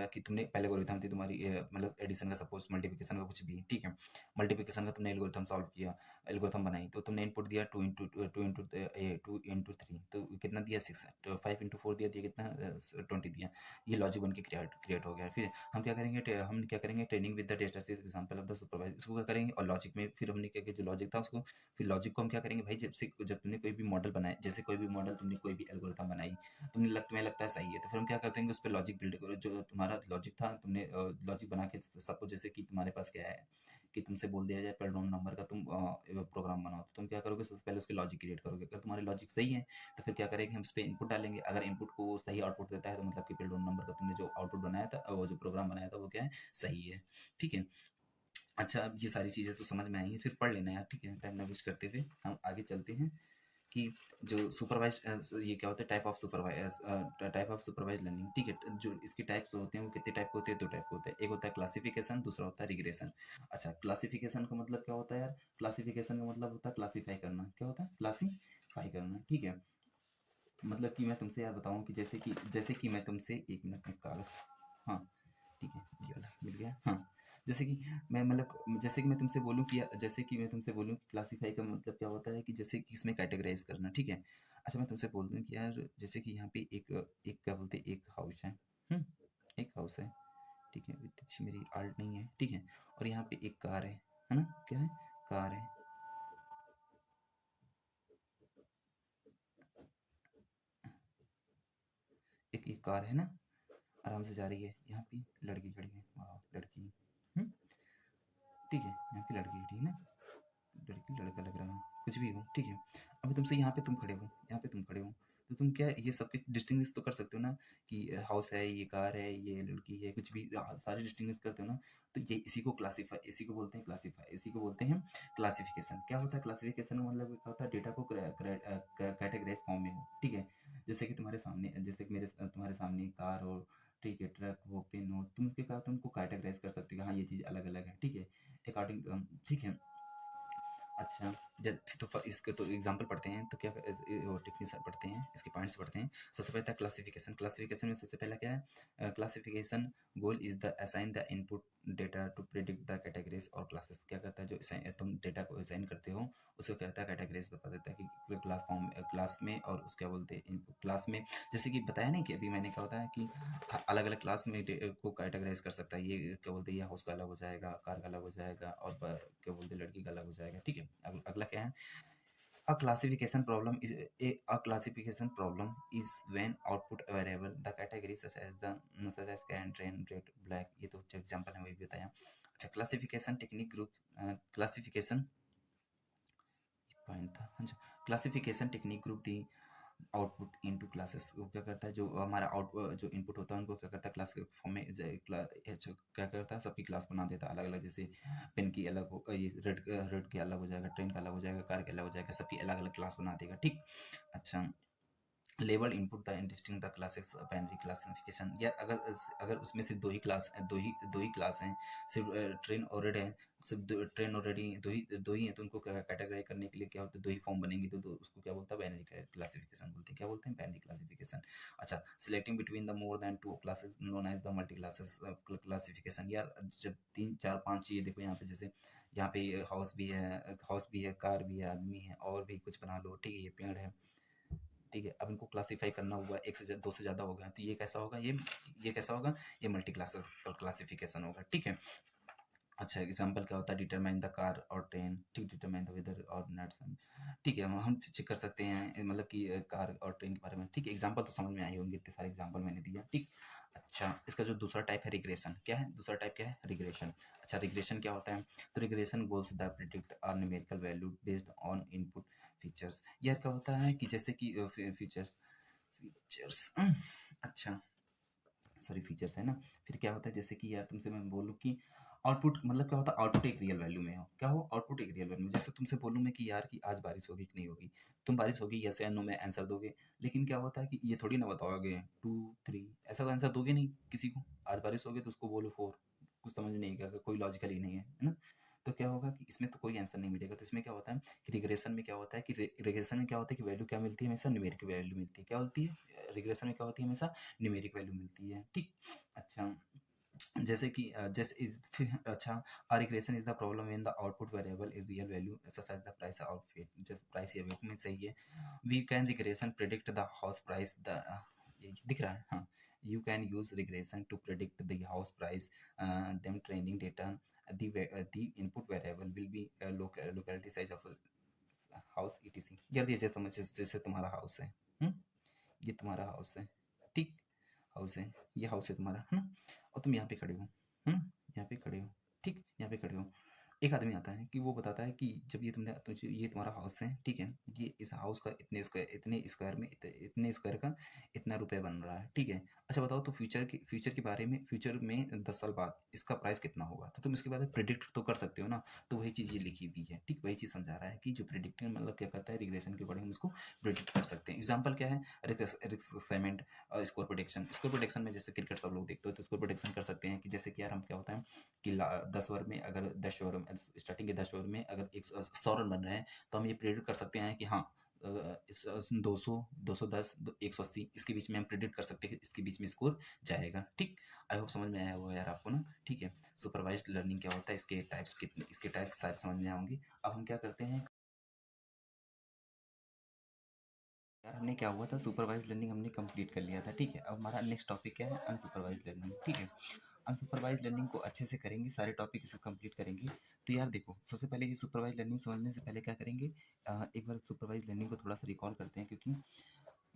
कि तुमने पहले एल्गोरिथम थी तुम्हारी, मतलब एडिशन का, सपोज मल्टीप्लिकेशन का, कुछ भी, ठीक है। मल्टीप्लिकेशन का तुमने एल्गोरिथम सॉल्व किया, एल्गोरिथम बनाई, तो तुमने इनपुट दिया 2 इंटू 3, तो कितना दिया 6, तो 5 इंटू 4 दिया, दिया कितना 20 दिया। ये लॉजिक बन के क्रिएट हो गया। फिर हम क्या करेंगे, ट्रेनिंग विद द डेटा से एग्जांपल ऑफ द सुपरवाइज, इसको क्या करेंगे, और लॉजिक में फिर हमने क्या किया, जो लॉजिक था उसको, फिर लॉजिक को हम क्या करेंगे भाई, जब तुमने कोई भी मॉडल बनाया, जैसे कोई भी मॉडल तुमने कोई भी एल्गोरिथम बनाई, तुम्हें लगता है सही है, तो फिर हम क्या करते हैं, उस पर लॉजिक बिल्ड करो, जो तुम्हारा लॉजिक था, तुमने लॉजिक बना के, सपोज जैसे कि तुम्हारे पास क्या है कि तुमसे बोल दिया जाए पेल्डोन नंबर का तुम प्रोग्राम बनाओ, तो तुम क्या करोगे, सबसे पहले उसके लॉजिक क्रिएट करोगे। अगर तुम्हारे लॉजिक सही है तो फिर क्या करेंगे, हम उस पर इनपुट डालेंगे, अगर इनपुट को वो सही आउटपुट देता है तो मतलब कि पेल्डोन नंबर का तुमने जो आउटपुट बनाया था, वो जो प्रोग्राम बनाया था वो क्या है, सही है, ठीक है। अच्छा, अब ये सारी चीज़ें तो समझ में आई हैं, फिर पढ़ लेना यार, ठीक है। टाइम ना वेस्ट करते हुए हम आगे चलते हैं कि जो सुपरवाइज ये क्या होता है, टाइप ऑफ सुपरवाइज लर्निंग, ठीक है। जो इसके टाइप्स होते हैं वो कितने टाइप के होते हैं, 2 टाइप के होते हैं। एक होता है क्लासिफिकेशन, दूसरा होता है रिग्रेशन। अच्छा, क्लासिफिकेशन का मतलब क्या होता है यार, क्लासिफिकेशन का मतलब होता है क्लासीफाई करना। क्या होता है, क्लासीफाई करना, ठीक है। मतलब कि मैं तुमसे यार बताऊं कि जैसे कि मैं तुमसे, एक मिनट में कागज, हाँ ठीक है, ये वाला मिल गया, हाँ। जैसे कि जैसे कि मैं तुमसे बोलूं कि क्लासीफाई का मतलब क्या होता है, कि जैसे कि इसमें कैटेगराइज करना, ठीक है। अच्छा, मैं तुमसे बोल दूं कि यार जैसे कि यहाँ पे एक एक क्या बोलते हैं, एक हाउस है, हम्म, एक हाउस है, ठीक है। इतनी अच्छी मेरी आर्ट नहीं है, ठीक है। और यहाँ पे एक कार है ना, क्या है, कार है, एक कार है ना, आराम से जा रही है, यहाँ पे लड़की खड़ी है, वाह लड़की, हम्म, ठीक है। यहाँ पे लड़की खड़ी है ना, लड़की लड़का लग रहा है, कुछ भी हो, ठीक है। अभी तुमसे यहाँ पे तुम खड़े हो, यहाँ पे तुम खड़े हो, तो तुम क्या ये सब कुछ डिस्टिंग्विश तो कर सकते हो ना कि हाउस है, ये कार है, ये लड़की है, कुछ भी सारे डिस्टिंग्विश करते हो ना। तो ये इसी को क्लासीफाई, इसी को बोलते हैं क्लासीफाई, इसी को बोलते हैं क्लासिफिकेशन। क्या होता है क्लासिफिकेशन, मतलब क्या होता है, डेटा को कैटेगराइज फॉर्म में हो, ठीक है। जैसे कि तुम्हारे सामने, जैसे कि तुम्हारे सामने कार हो, ठीक है, ट्रक हो, पेन हो, तुम उसके कहा तुमको कैटेगराइज कर सकते हो, हाँ ये चीज़ अलग अलग है, ठीक है, अकॉर्डिंग, ठीक है। अच्छा, तो इसके तो एग्जांपल पढ़ते हैं, तो क्या वो डेफिनेशन पढ़ते हैं, इसके पॉइंट्स पढ़ते हैं। सबसे पहले था क्लासिफिकेशन। क्लासिफिकेशन में सबसे पहला क्या है, classification goal is the assign the input data to predict the categories और क्लासेस। क्या करता है, जो तुम डेटा को असाइन करते हो उसको कहता है कैटेगरीज, बता देता है कि क्लास फॉर्म, क्लास में, और उसके क्या बोलते हैं क्लास में, जैसे कि बताया नहीं कि अभी मैंने क्या होता है कि अलग अलग क्लास में को कैटेगराइज कर सकता है। ये क्या बोलते हैं, ये हाउस का अलग हो जाएगा, कार का अलग हो जाएगा, और क्या बोलते हैं लड़की का अलग हो जाएगा, ठीक है। अगला क्या है, a classification problem is a classification problem is when output variable the category such as can train red black, ये तो एग्जांपल है वही बताया। अच्छा, classification technique group, classification point था, अच्छा, क्लासिफिकेशन टेक्निक ग्रुप दी आउटपुट इनटू क्लासेस। वो क्या करता है, जो हमारा आउट जो इनपुट होता है उनको क्या करता है, क्लास के फॉर्म में क्या करता है, सबकी क्लास बना देता है अलग अलग। जैसे पेन की अलग हो, ये रेड रेड के अलग हो जाएगा, ट्रेन का अलग हो जाएगा, कार के अलग हो जाएगा, सबकी अलग अलग क्लास बना देगा, ठीक। अच्छा, label input the interesting the classes binary classification, यार अगर अगर उसमें सिर्फ दो ही क्लास हैं, सिर्फ ट्रेन और रेड है, सिर्फ ट्रेन और रेड ही दो ही हैं, तो उनको कैटेगरी करने के लिए क्या होता है, दो ही फॉर्म बनेंगी, तो उसको क्या बोलता है, बाइनरी क्लासिफिकेशन बोलते हैं। क्या बोलते हैं, बाइनरी क्लासिफिकेशन। अच्छा, selecting between the more than two classes known as the multi classes classification. यार जब 3 4 5 चीज़ें देखो यहाँ पे, जैसे यहाँ पे हाउस भी है, कार भी है, आदमी है, और भी कुछ बना लो, ठीक है, ये पेड़ है, ठीक है। अब इनको क्लासिफाई करना हुआ, एक से दो से ज़्यादा हो गया, तो ये कैसा होगा, ये कैसा होगा, ये मल्टी क्लासेस क्लासिफिकेशन होगा, ठीक है। अच्छा, एग्जाम्पल क्या होता है, डिटरमाइन द कार और ट्रेन, ठीक, डिटरमाइन द वेदर और नट्स, ठीक है। हम चेक कर सकते हैं, मतलब कि कार और ट्रेन के बारे में, ठीक है। एग्जाम्पल तो समझ में आए होंगे, इतने सारे एग्जाम्पल मैंने दिया, ठीक। अच्छा, इसका जो दूसरा टाइप है रिग्रेशन, क्या है दूसरा टाइप, क्या है, रिग्रेशन। अच्छा, रिग्रेशन क्या होता है, तो regression goals the predict are numerical value based on input features. यार क्या होता है कि जैसे कि फीचर्स, अच्छा, सॉरी, फीचर्स है ना। फिर क्या होता है, जैसे कि यार तुमसे मैं बोलूँ कि आउटपुट, मतलब क्या होता है, आउटपुट एक रियल वैल्यू में हो, क्या हो, आउटपुट एक रियल वैल्यू में। जैसे तुमसे बोलूँ मैं कि यार कि आज बारिश होगी कि नहीं होगी, तुम बारिश होगी यस या नो में आंसर दोगे, लेकिन क्या होता है कि ये थोड़ी ना बताओगे 2 3, ऐसा तो आंसर दोगे नहीं किसी को। आज बारिश होगी तो उसको बोलो 4, कुछ समझ नहीं आएगा, कोई लॉजिकल ही नहीं है ना। तो क्या होगा कि इसमें तो कोई आंसर नहीं मिलेगा। तो इसमें क्या होता है कि रिग्रेशन में क्या होता है कि रिग्रेशन में क्या होता है कि वैल्यू क्या मिलती है, हमेशा न्यूमेरिक वैल्यू मिलती है। क्या होती है रिग्रेशन में, क्या होती है, हमेशा न्यूमेरिक वैल्यू मिलती है, ठीक। अच्छा, जैसे कि फिर अच्छा, regression is the problem when the output variable is real value such as the price और वेट, जैसे प्राइस या वेट में सही है। We can regression predict the house price, the ये दिख रहा है, हाँ। You can use regression to predict the house price, them training data, the input variable will be locality size of house etc. यार ये जैसे तुम्हारा हाउस है, ये तुम्हारा हाउस है, ठीक, हाउस है, ये हाउस है तुम्हारा, है ना। और तुम यहाँ पे खड़े हो, है ना, यहाँ पे खड़े हो, ठीक, यहाँ पे खड़े हो। एक आदमी आता है कि वो बताता है कि जब ये तुम्हारा हाउस है, ठीक है, ये इस हाउस का इतने स्क्वायर में इतने स्क्वायर का इतना रुपए बन रहा है, ठीक है। अच्छा बताओ, तो फ्यूचर के बारे में, फ्यूचर में 10 साल बाद इसका प्राइस कितना होगा, तो तुम इसके बाद प्रिडिक्ट तो कर सकते हो ना। तो वही चीज़ ये लिखी हुई है, ठीक, वही चीज़ समझा रहा है कि जो प्रिडिक्टिंग मतलब क्या करता है, रिग्रेशन के अकॉर्डिंग हम इसको प्रिडिक्ट कर सकते हैं। एग्जाम्पल क्या है, risk assessment, score protection. Score protection में जैसे क्रिकेट सब लोग देखते हो, तो स्कोर प्रोटेक्शन कर सकते हैं कि जैसे कि यार हम क्या होता है कि 10 ओवर में, अगर 10 ओवर में, स्टार्टिंग के 10 ओवर में अगर 100 रन बन रहे हैं, तो हम ये प्रेडिक्ट कर सकते हैं कि हाँ, 200, 210, 180, इसके बीच में हम प्रेडिक्ट कर सकते हैं कि इसके बीच में स्कोर जाएगा, ठीक। आई होप समझ में आया होगा यार आपको ना, ठीक है। सुपरवाइज्ड लर्निंग क्या होता है, इसके टाइप्स कितने, इसके टाइप्स सारे समझ में आएंगे। अब हम क्या करते हैं यार, हमने क्या हुआ था, सुपरवाइज लर्निंग हमने कंप्लीट कर लिया था, ठीक है। अब हमारा नेक्स्ट टॉपिक क्या है, अनसुपरवाइज लर्निंग, ठीक है। अनसुपरवाइज लर्निंग को अच्छे से करेंगे, सारे टॉपिक इसे कंप्लीट करेंगे। तो यार देखो, सबसे पहले ये सुपरवाइज लर्निंग समझने से पहले क्या करेंगे, एक बार सुपरवाइज लर्निंग को थोड़ा सा रिकॉल करते हैं, क्योंकि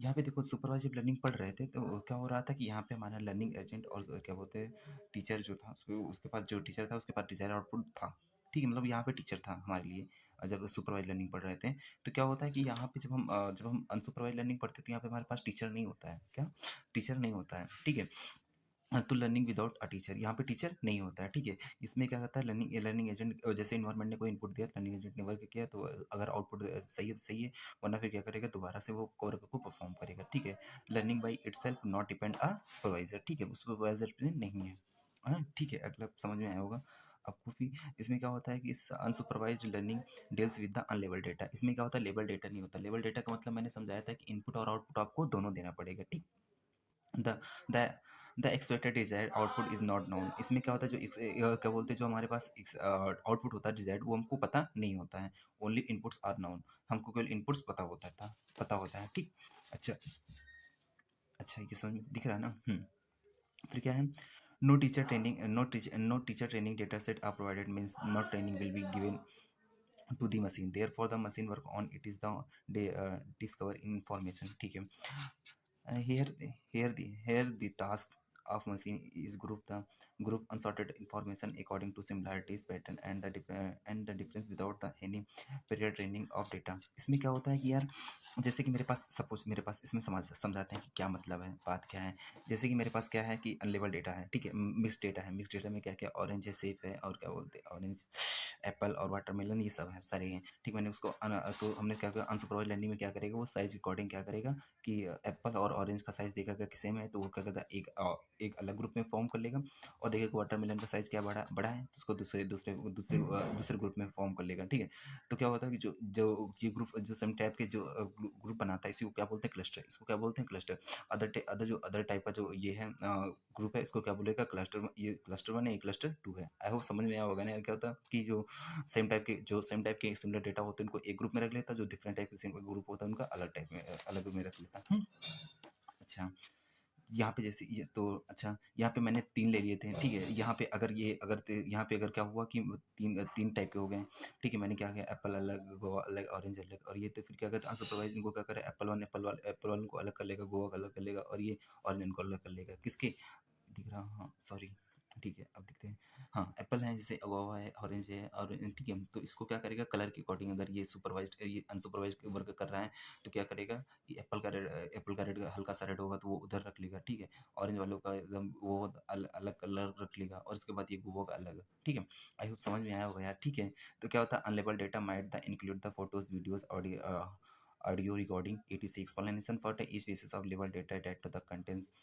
यहाँ पे देखो सुपरवाइज जब लर्निंग पढ़ रहे थे तो क्या हो रहा था कि यहाँ पे हमारा लर्निंग एजेंट और क्या बोलते हैं टीचर जो था, उसके पास जो टीचर था उसके पास डिजायर आउटपुट था, ठीक है, मतलब यहाँ पे टीचर था हमारे लिए, जब सुपरवाइज लर्निंग पढ़ रहे थे, तो क्या होता है कि यहाँ पे जब हम अनसुपरवाइज लर्निंग पढ़ते हैं तो यहाँ पे हमारे पास टीचर नहीं होता है। क्या? टीचर नहीं होता है, ठीक है। तो लर्निंग विदाउट अ टीचर, यहाँ पे टीचर नहीं होता है, ठीक है। इसमें क्या करता है, लर्निंग लर्निंग एजेंट जैसे इन्वायरमेंट ने कोई इनपुट दिया, लर्निंग एजेंट ने वर्क किया, तो अगर आउटपुट सही है तो सही है, वरना फिर क्या करेगा, दोबारा से वो वर्क को परफॉर्म करेगा, ठीक है। Learning by itself not depend a supervisor, ठीक है, सुपरवाइजर पे नहीं है। हाँ, ठीक है, अगला समझ में आया होगा आपको भी। इसमें क्या होता है कि unsupervised learning deals with the unlabel data. इसमें क्या होता है, लेबल डेटा नहीं होता। लेबल डेटा का मतलब मैंने समझाया था कि इनपुट और आउटपुट आपको दोनों देना पड़ेगा, ठीक। The the the expected desired output is not known. इसमें क्या होता है, क्या बोलते हैं, जो हमारे पास आउटपुट होता है डिजायर्ड, वो हमको पता नहीं होता है। ओनली इनपुट्स आर नोन, हमको केवल इनपुट्स पता होता है, ठीक। अच्छा, अच्छा, ये समझ में दिख रहा है ना? फिर क्या है, no teacher training data set are provided, means not training will be given to the machine, therefore the machine work on it is the discover information, ठीक है। Here the task of machine is group unsorted information according to similarities pattern and the difference without the any prior training of data। इसमें क्या होता है कि यार, जैसे कि मेरे पास सपोज, मेरे पास इसमें समझाते हैं कि क्या मतलब है, बात क्या है। जैसे कि मेरे पास क्या है कि अनलेबल डेटा है, ठीक है, मिक्स डेटा है। मिक्स डेटा में क्या क्या, ऑरेंज है, सेब है, और क्या बोलते हैं, ऑरेंज, एप्पल और वाटरमेलन, ये सब है, सारे हैं, ठीक। मैंने उसको तो हमने क्या किया, अनसुपरवाइज लर्निंग में क्या करेगा, वो साइज अकॉर्डिंग क्या करेगा कि एप्पल और ऑरेंज का साइज देखेगा कि सेम है, तो वो क्या करता है, एक अलग ग्रुप में फॉर्म कर लेगा। और देखेगा वाटरमेलन का साइज क्या बड़ा बड़ा है, तो उसको दूसरे ग्रुप में फॉर्म कर लेगा, ठीक है। तो क्या होता है कि जो जो ये ग्रुप, जो सेम टाइप के जो ग्रुप बनाता है, इसी को क्या बोलते हैं, क्लस्टर। इसको क्या बोलते हैं, क्लस्टर। अदर टाइप का जो ये है ग्रुप है, इसको क्या बोलेगा, क्लस्टर। ये क्लस्टर 1 है, ये क्लस्टर 2 है। आई होप समझ में आया होगा ना। क्या होता है कि जो सेम टाइप के सिमिलर डेटा होते हैं, उनको एक ग्रुप में रख लेता है। जो डिफरेंट टाइप के ग्रुप होता है, उनका अलग ग्रुप में रख लेता है। अच्छा, यहाँ पे जैसे ये तो, अच्छा, यहाँ पे मैंने 3 ले लिए थे, ठीक है। यहाँ पे अगर क्या हुआ कि तीन तीन टाइप के हो गए, ठीक है। मैंने क्या किया, एप्पल अलग, गोवा अलग, ऑरेंज अलग, और ये तो फिर क्या करता है, अनसुपरवाइज इनको क्या करे, एप्पल वन को अलग कर लेगा, गोवा को अलग कर लेगा, और ये ऑरेंज को अलग कर लेगा। किसके दिख रहा, हाँ सॉरी, ठीक है, अब दिखते हैं। हाँ, एप्पल है, जैसे गोवा है, ऑरेंज है, और ठीक है। तो इसको क्या करेगा, कलर के अकॉर्डिंग, अगर ये अनसुपरवाइज वर्क कर रहा है, तो क्या करेगा कि एप्पल का रेड हल्का सा रेड होगा, तो वो उधर रख लेगा, ठीक है। ऑरेंज वालों का एकदम वो अलग कलर रख लेगा, और उसके बाद ये गोवा का अलग, ठीक है। आई होप समझ में आया होगा यार, ठीक है। तो क्या होता है, unlabel data might the include the photos, videos, audio recording, etc explanation for the each pieces of label data that to the contains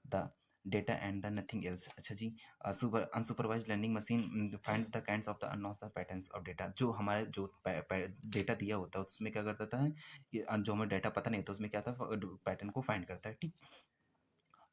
the data and the nothing else। अच्छा जी, unsupervised learning machine finds the kinds of the unknown patterns of data. जो हमारे जो data दिया होता है, उसमें क्या करता है, जो हमें डेटा पता नहीं होता, उसमें क्या था, पैटर्न को फाइंड करता है, ठीक।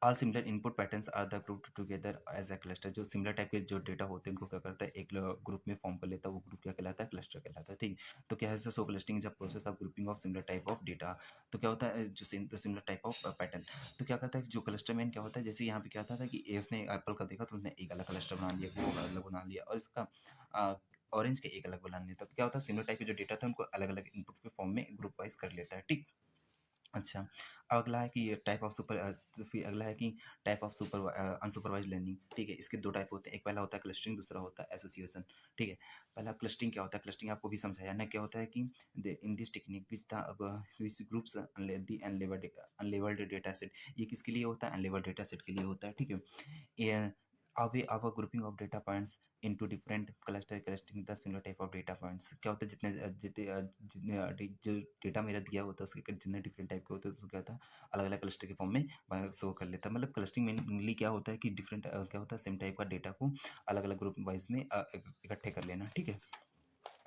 All similar input patterns are the group together as a cluster. जो सिमिलर टाइप के जो डेटा होते हैं, उनको क्या करता है, एक ग्रुप में फॉर्म कर लेता है। वो ग्रुप क्या कहलाता है, क्लस्टर कहलाता है, ठीक। तो क्या है, so clustering is a process of grouping of similar type of data. तो क्या होता है, जो सिमिलर टाइप ऑफ पैटर्न, तो क्या करता है, जो क्लस्टर में क्या होता है, जैसे यहाँ पे क्या था कि उसने एप्पल का देखा, तो उसने एक अलग क्लस्टर बना लिया, वो अलग बना लिया, और इसका ऑरेंज के एक अलग बना लेता। तो क्या होता है, सिमिलर टाइप के जो डेटा था, उनको अलग अलग इनपुट के फॉर्म में ग्रुप वाइज कर लेता है, ठीक। अच्छा, अब अगला है कि तो फिर अगला है कि टाइप ऑफ अनसुपरवाइज लर्निंग, ठीक है। इसके 2 टाइप होते हैं, एक पहला होता है क्लस्टरिंग, दूसरा होता है एसोसिएशन, ठीक है। पहला क्लस्टरिंग क्या होता है, क्लस्टरिंग आपको भी समझाया ना, क्या होता है कि in this technique which groups the unlabelled data set. ये किसके लिए होता है, अनलेबल्ड डेटा सेट के लिए होता है, ठीक है। अब grouping of data points into different clustering the similar type of data points. क्या होता है, जितने जो डेटा मेरा दिया होता है, उसके जितने डिफरेंट टाइप के होते हैं, तो क्या होता है, अलग अलग क्लस्टर के फॉर्म में शो कर लेता है। मतलब क्लस्टरिंग मेनली क्या होता है कि डिफरेंट क्या होता है, सेम टाइप का डेटा को अलग अलग ग्रुप वाइज में इकट्ठे कर लेना, ठीक है,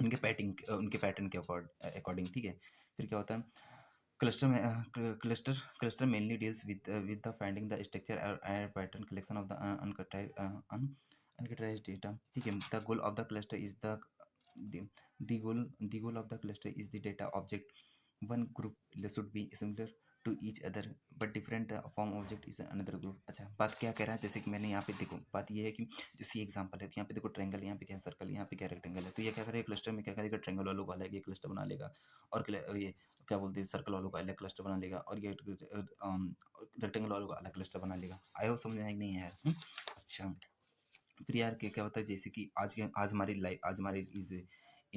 उनके पैटर्न के अकॉर्डिंग, ठीक है। फिर क्या होता है, cluster mainly deals with the finding the structure and pattern collection of the uncategorized data, ठीक है। the goal of the cluster is the the goal of the cluster is the data object। one group should be similar to each other but different the form object is another group। अच्छा, बात क्या कह रहा है, जैसे कि मैंने यहाँ पे देखो, बात ये है कि जैसे एग्जांपल है, तो यहाँ पे देखो ट्रायंगल, यहाँ पे क्या सर्कल, यहाँ पे क्या रेक्टेंगल है। तो ये क्या करेगा, क्लस्टर में क्या करेगा, ट्रायंगल वालों को अलग ये क्लस्टर बना लेगा, और ये क्या बोलते हैं, सर्कल वालों का अलग क्लस्टर बना लेगा, और ये रेक्टेंगल वालों का अलग क्लस्टर बना लेगा। आया हो समझ में, आया कि नहीं है यार? अच्छा, फिर यार क्या क्या होता है, जैसे कि आज हमारी लाइफ, आज हमारी इस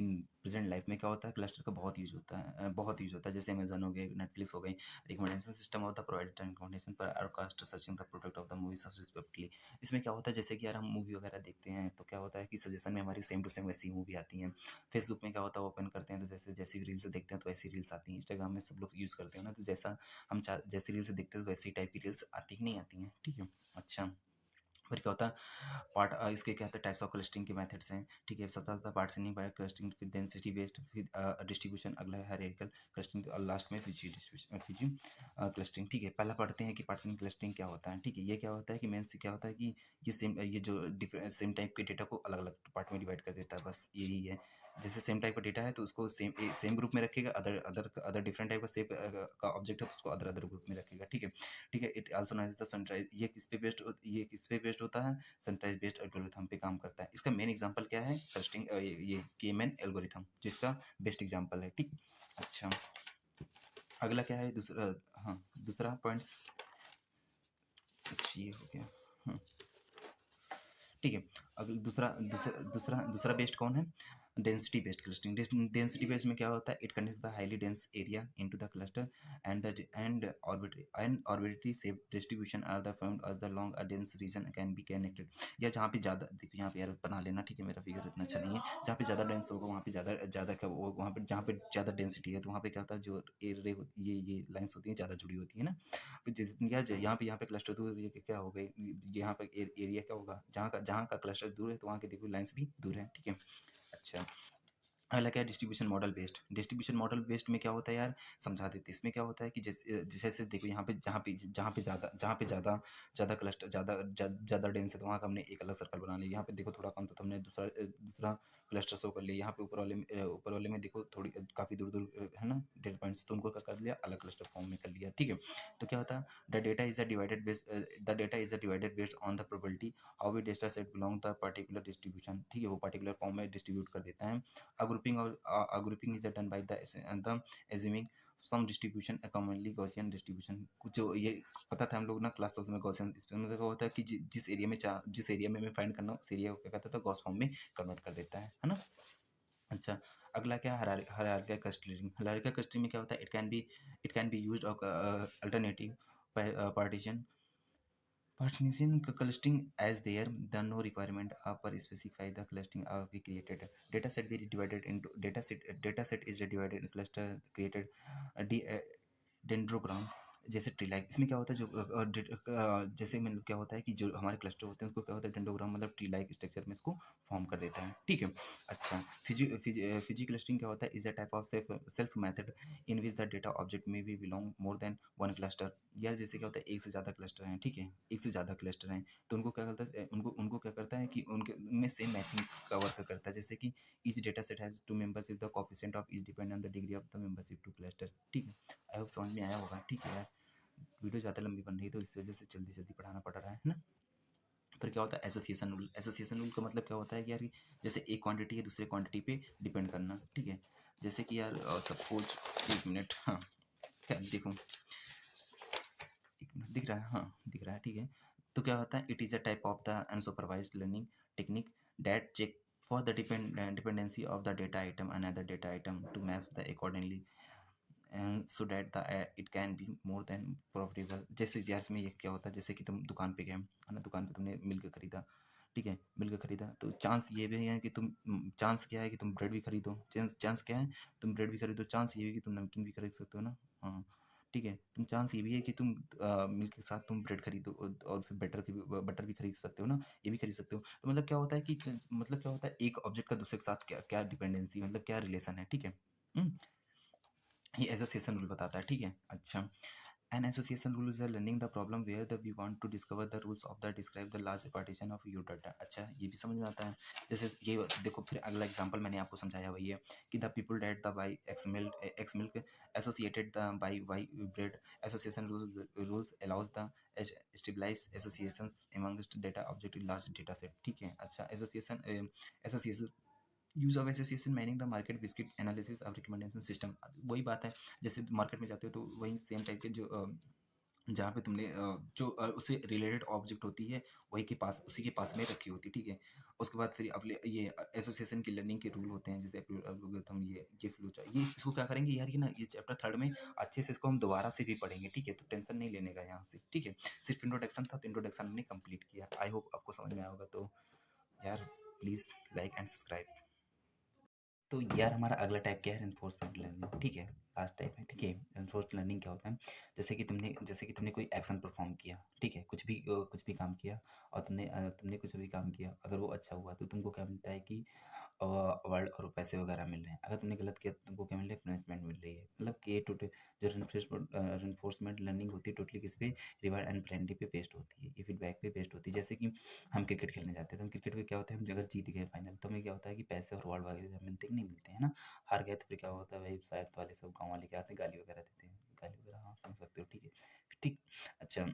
इन प्रेजेंट लाइफ में क्या होता है, क्लस्टर का बहुत यूज होता है, बहुत यूज होता है। जैसे अमेजन हो गए, नेटफ्लिक्स हो गई, recommendation system of the provided recommendation पर are cast searching the product of the movie respectively. इसमें क्या होता है, जैसे कि यार हम मूवी वगैरह देखते हैं तो क्या होता है कि सजेशन में हमारी सेम टू सेम वैसी मूवी आती है। फेसबुक में क्या होता है, ओपन करते हैं तो जैसे जैसी रील्स देखते हैं तो वैसी रील्स आती हैं। इंस्टाग्राम में सब लोग यूज़ करते हैं ना, तो जैसा हम जैसी रील्स देखते हैं तो वैसी टाइप की रील्स आती ही नहीं आती हैं, ठीक है। अच्छा, फिर क्या होता है पार्ट, इसके क्या होता है टाइप्स ऑफ क्लस्टरिंग के मेथड्स हैं, ठीक है। सबसे ज़्यादा partitioning by clustering with density based with distribution, अगला है हायरार्किकल क्लस्टरिंग और लास्ट में फिजी डिस्ट्रीब्यूशन, फिजी क्लस्टरिंग, ठीक है। पहला पढ़ते हैं कि पार्टिशनिंग क्लस्टरिंग क्या होता है, ठीक है। ये क्या होता है कि मेन से क्या होता है कि ये जो सेम टाइप के डेटा को अलग अलग पार्ट में डिवाइड कर देता है, बस यही है। जैसे सेम टाइप का डेटा है तो उसको सेम ग्रुप में रखेगा, other other other different type का सेम का ऑब्जेक्ट है तो उसको अदर अदर ग्रुप में रखेगा, ठीक है। ठीक है, it also known as the sunrise. ये किस पे बेस्ड होता है, सनराइज बेस्ड एल्गोरिथम पे काम करता है। इसका मेन एग्जांपल क्या है, क्लस्टरिंग, ये केएमएन एल्गोरिथम जिसका बेस्ट एग्जांपल है, ठीक। अच्छा, अगला क्या है, दूसरा, हाँ दूसरा पॉइंट्स, अच्छा ये हो गया, ठीक है। अगला दूसरा दूसरा दूसरा दूसरा बेस्ड कौन है, density based clustering. Density based में क्या होता है, it contains the highly dense area into the cluster and arbitrary shape distribution are the found as the long a dense region can be connected. या जहाँ पे ज़्यादा, देखो यहाँ पे यार बना लेना, ठीक है, मेरा फिगर इतना अच्छा नहीं है। जहाँ पे ज़्यादा डेंस होगा वहाँ पे ज़्यादा ज़्यादा क्या, वहाँ पे जहाँ पे ज़्यादा डेंसिटी है तो वहाँ पे क्या होता है, जो रे ये लाइन्स होती हैं ज़्यादा जुड़ी होती है ना। फिर यहाँ पे क्लस्टर दूर है, ये क्या हो गई, यहाँ पे एरिया क्या होगा, जहाँ का क्लस्टर दूर है तो वहाँ के देखो लाइन्स भी दूर है, ठीक है। अच्छा, अगला क्या है, डिस्ट्रीब्यूशन मॉडल बेस्ड में क्या होता है यार, समझा देते हैं। इसमें क्या होता है कि जैसे जैसे देखो यहाँ पे जहाँ पे क्लस्टर ज़्यादा डेंस है तो वहाँ का हमने एक अलग सर्कल बना लिया। यहाँ पे देखो थोड़ा कम तो हमने दूसरा क्लस्टर शो कर लिया। यहाँ पे ऊपर वाले में देखो थोड़ी काफ़ी दूर दूर है ना डेटा पॉइंट्स, तो उनको क्या कर लिया, अलग क्लस्टर फॉर्म में कर लिया, ठीक है। तो क्या होता है, the data is a divided based on the probability how we data set belong the particular distribution, ठीक है। वो पर्टिकुलर फॉर्म में डिस्ट्रीब्यूट कर देता है। A grouping is done by the assuming some distribution, a commonly Gaussian distribution। कुछ जो ये पता था हम लोग ना क्लास 12 में, गॉसियन, इसमें मतलब क्या होता है कि जिस एरिया में मैं फाइंड करना हूँ उस एरिया को क्या कहता था, गॉस फॉर्म में कन्वर्ट कर देता है ना। अच्छा, अगला क्या है, हायरार्किकल क्लस्टरिंग। हायरार्किकल क्लस्टरिंग में क्या होता है, it can be used alternative partition clustering as there the no requirement per specify the clustering we created. Data set be divided into data set is divided in cluster created dendrogram, जैसे tree like. इसमें क्या होता है, जो जैसे मतलब क्या होता है कि जो हमारे क्लस्टर होते हैं उसको क्या होता है, डेंड्रोग्राम मतलब ट्री लाइक स्ट्रक्चर में इसको फॉर्म कर देता है, ठीक है। अच्छा, फिजी क्लस्टरिंग क्या होता है, is a type of self method in which the data object में भी belong more than one cluster. यार जैसे क्या होता है, एक से ज़्यादा क्लस्टर हैं, ठीक है, एक से ज़्यादा क्लस्टर हैं तो उनको क्या करता है, उनको क्या करता है कि उनके उनमें सेम मैचिंग का वर्क करता है। जैसे कि each data set has two members if the coefficient of each depend on the degree of the membership to cluster, ठीक है। आई होप समझ में आया होगा, ठीक है यार। वीडियो ज़्यादा लंबी बन रही है तो इस वजह से जल्दी जल्दी पढ़ाना पड़ रहा है ना। फिर क्या होता है, एसोसिएशन रूल का मतलब क्या होता है कि यार जैसे एक क्वांटिटी है दूसरे क्वांटिटी पे डिपेंड करना, ठीक है। जैसे कि यार सपोज, एक मिनट, हाँ क्या देखो, एक मिनट, दिख रहा है, हाँ दिख रहा है, ठीक है। तो क्या होता है, it is a type of the unsupervised learning technique that check for the dependency of the data item another data item to match the accordingly so that the it can be more than profitable. जैसे यार इसमें ये क्या होता है, जैसे कि तुम दुकान पे गए है ना, दुकान पे तुमने मिल्क खरीदा, ठीक है, मिल्क खरीदा तो चांस ये भी है कि चांस क्या है कि तुम ब्रेड भी खरीदो, चांस क्या है, तुम ब्रेड भी खरीदो, चांस ये भी है कि तुम नमकीन भी खरीद सकते हो ना, हाँ ठीक है। तुम चांस ये भी है कि तुम मिल्क के साथ तुम ब्रेड खरीदो और फिर बटर भी खरीद सकते हो ना, ये भी खरीद सकते हो। तो मतलब क्या होता है कि मतलब क्या होता है, एक ऑब्जेक्ट का दूसरे के साथ क्या क्या डिपेंडेंसी, मतलब क्या रिलेशन है, ठीक है। हम्म, ये एसोसिएशन रूल बताता है, ठीक है। अच्छा, an association rule is learning the problem where the we want to discover the rules of the describe the large partition of your data. अच्छा, ये भी समझ में आता है। जैसे ये देखो, फिर अगला एग्जांपल मैंने आपको समझाया वही है कि the people that the buy x milk associated the buy y bread. Association rules allows the stabilize associations amongst data object in large data set, ठीक है। अच्छा, association use of association mining the market basket analysis of recommendation system. वही बात है, जैसे market में जाते हो तो वही सेम टाइप के जो जहाँ पे तुमने जो उससे रिलेटेड ऑब्जेक्ट होती है वही के पास उसी के पास में रखी होती है, ठीक है। उसके बाद फिर अब ये एसोसिएशन की लर्निंग के रूल होते हैं, जैसे एल्गोरिथम, ये फ्लो चार्ट, ये इसको क्या करेंगे यार, ये ना इस चैप्टर थर्ड में अच्छे से इसको हम दोबारा से भी पढ़ेंगे, ठीक है। तो टेंशन नहीं लेने का यहाँ से, ठीक है। सिर्फ इंट्रोडक्शन था तो इंट्रोडक्शन हमने कंप्लीट किया। आई होप आपको समझ में आया होगा। तो यार प्लीज़ लाइक एंड सब्सक्राइब। तो यार हमारा अगला टाइप क्या है, रेनफोर्समेंट लर्निंग, ठीक है। लास्ट टाइप है, ठीक है। रेनफोर्स लर्निंग क्या होता है, जैसे कि तुमने कोई एक्शन परफॉर्म किया, ठीक है। कुछ भी काम किया और तुमने कुछ भी काम किया, अगर वो अच्छा हुआ तो तुमको क्या मिलता है कि अवार्ड और पैसे वगैरह मिल रहे हैं। अगर तुमने गलत किया तो तुमको क्या मिल रहा है, पनिशमेंट मिल रही है। मतलब कि ये टोटल जो रेनफोर्समेंट लर्निंग होती है टोटली किस पे, रिवार्ड एंड पेनल्टी पे बेस्ड होती है, ये फीडबैक पे बेस्ड होती है। जैसे कि हम क्रिकेट खेलने जाते हैं तो हम क्रिकेट में क्या होता है, हम अगर जीत गए फाइनल तो हमें क्या होता है कि पैसे और अवार्ड वगैरह मिलते कि नहीं मिलते हैं ना। हार गए तो फिर क्या होता है भाई, शायद वाले सब गाँव वाले क्या आते हैं, गाली वगैरह देते हैं, गाली वगैरह, हाँ समझ सकते हो, ठीक है। ठीक। अच्छा,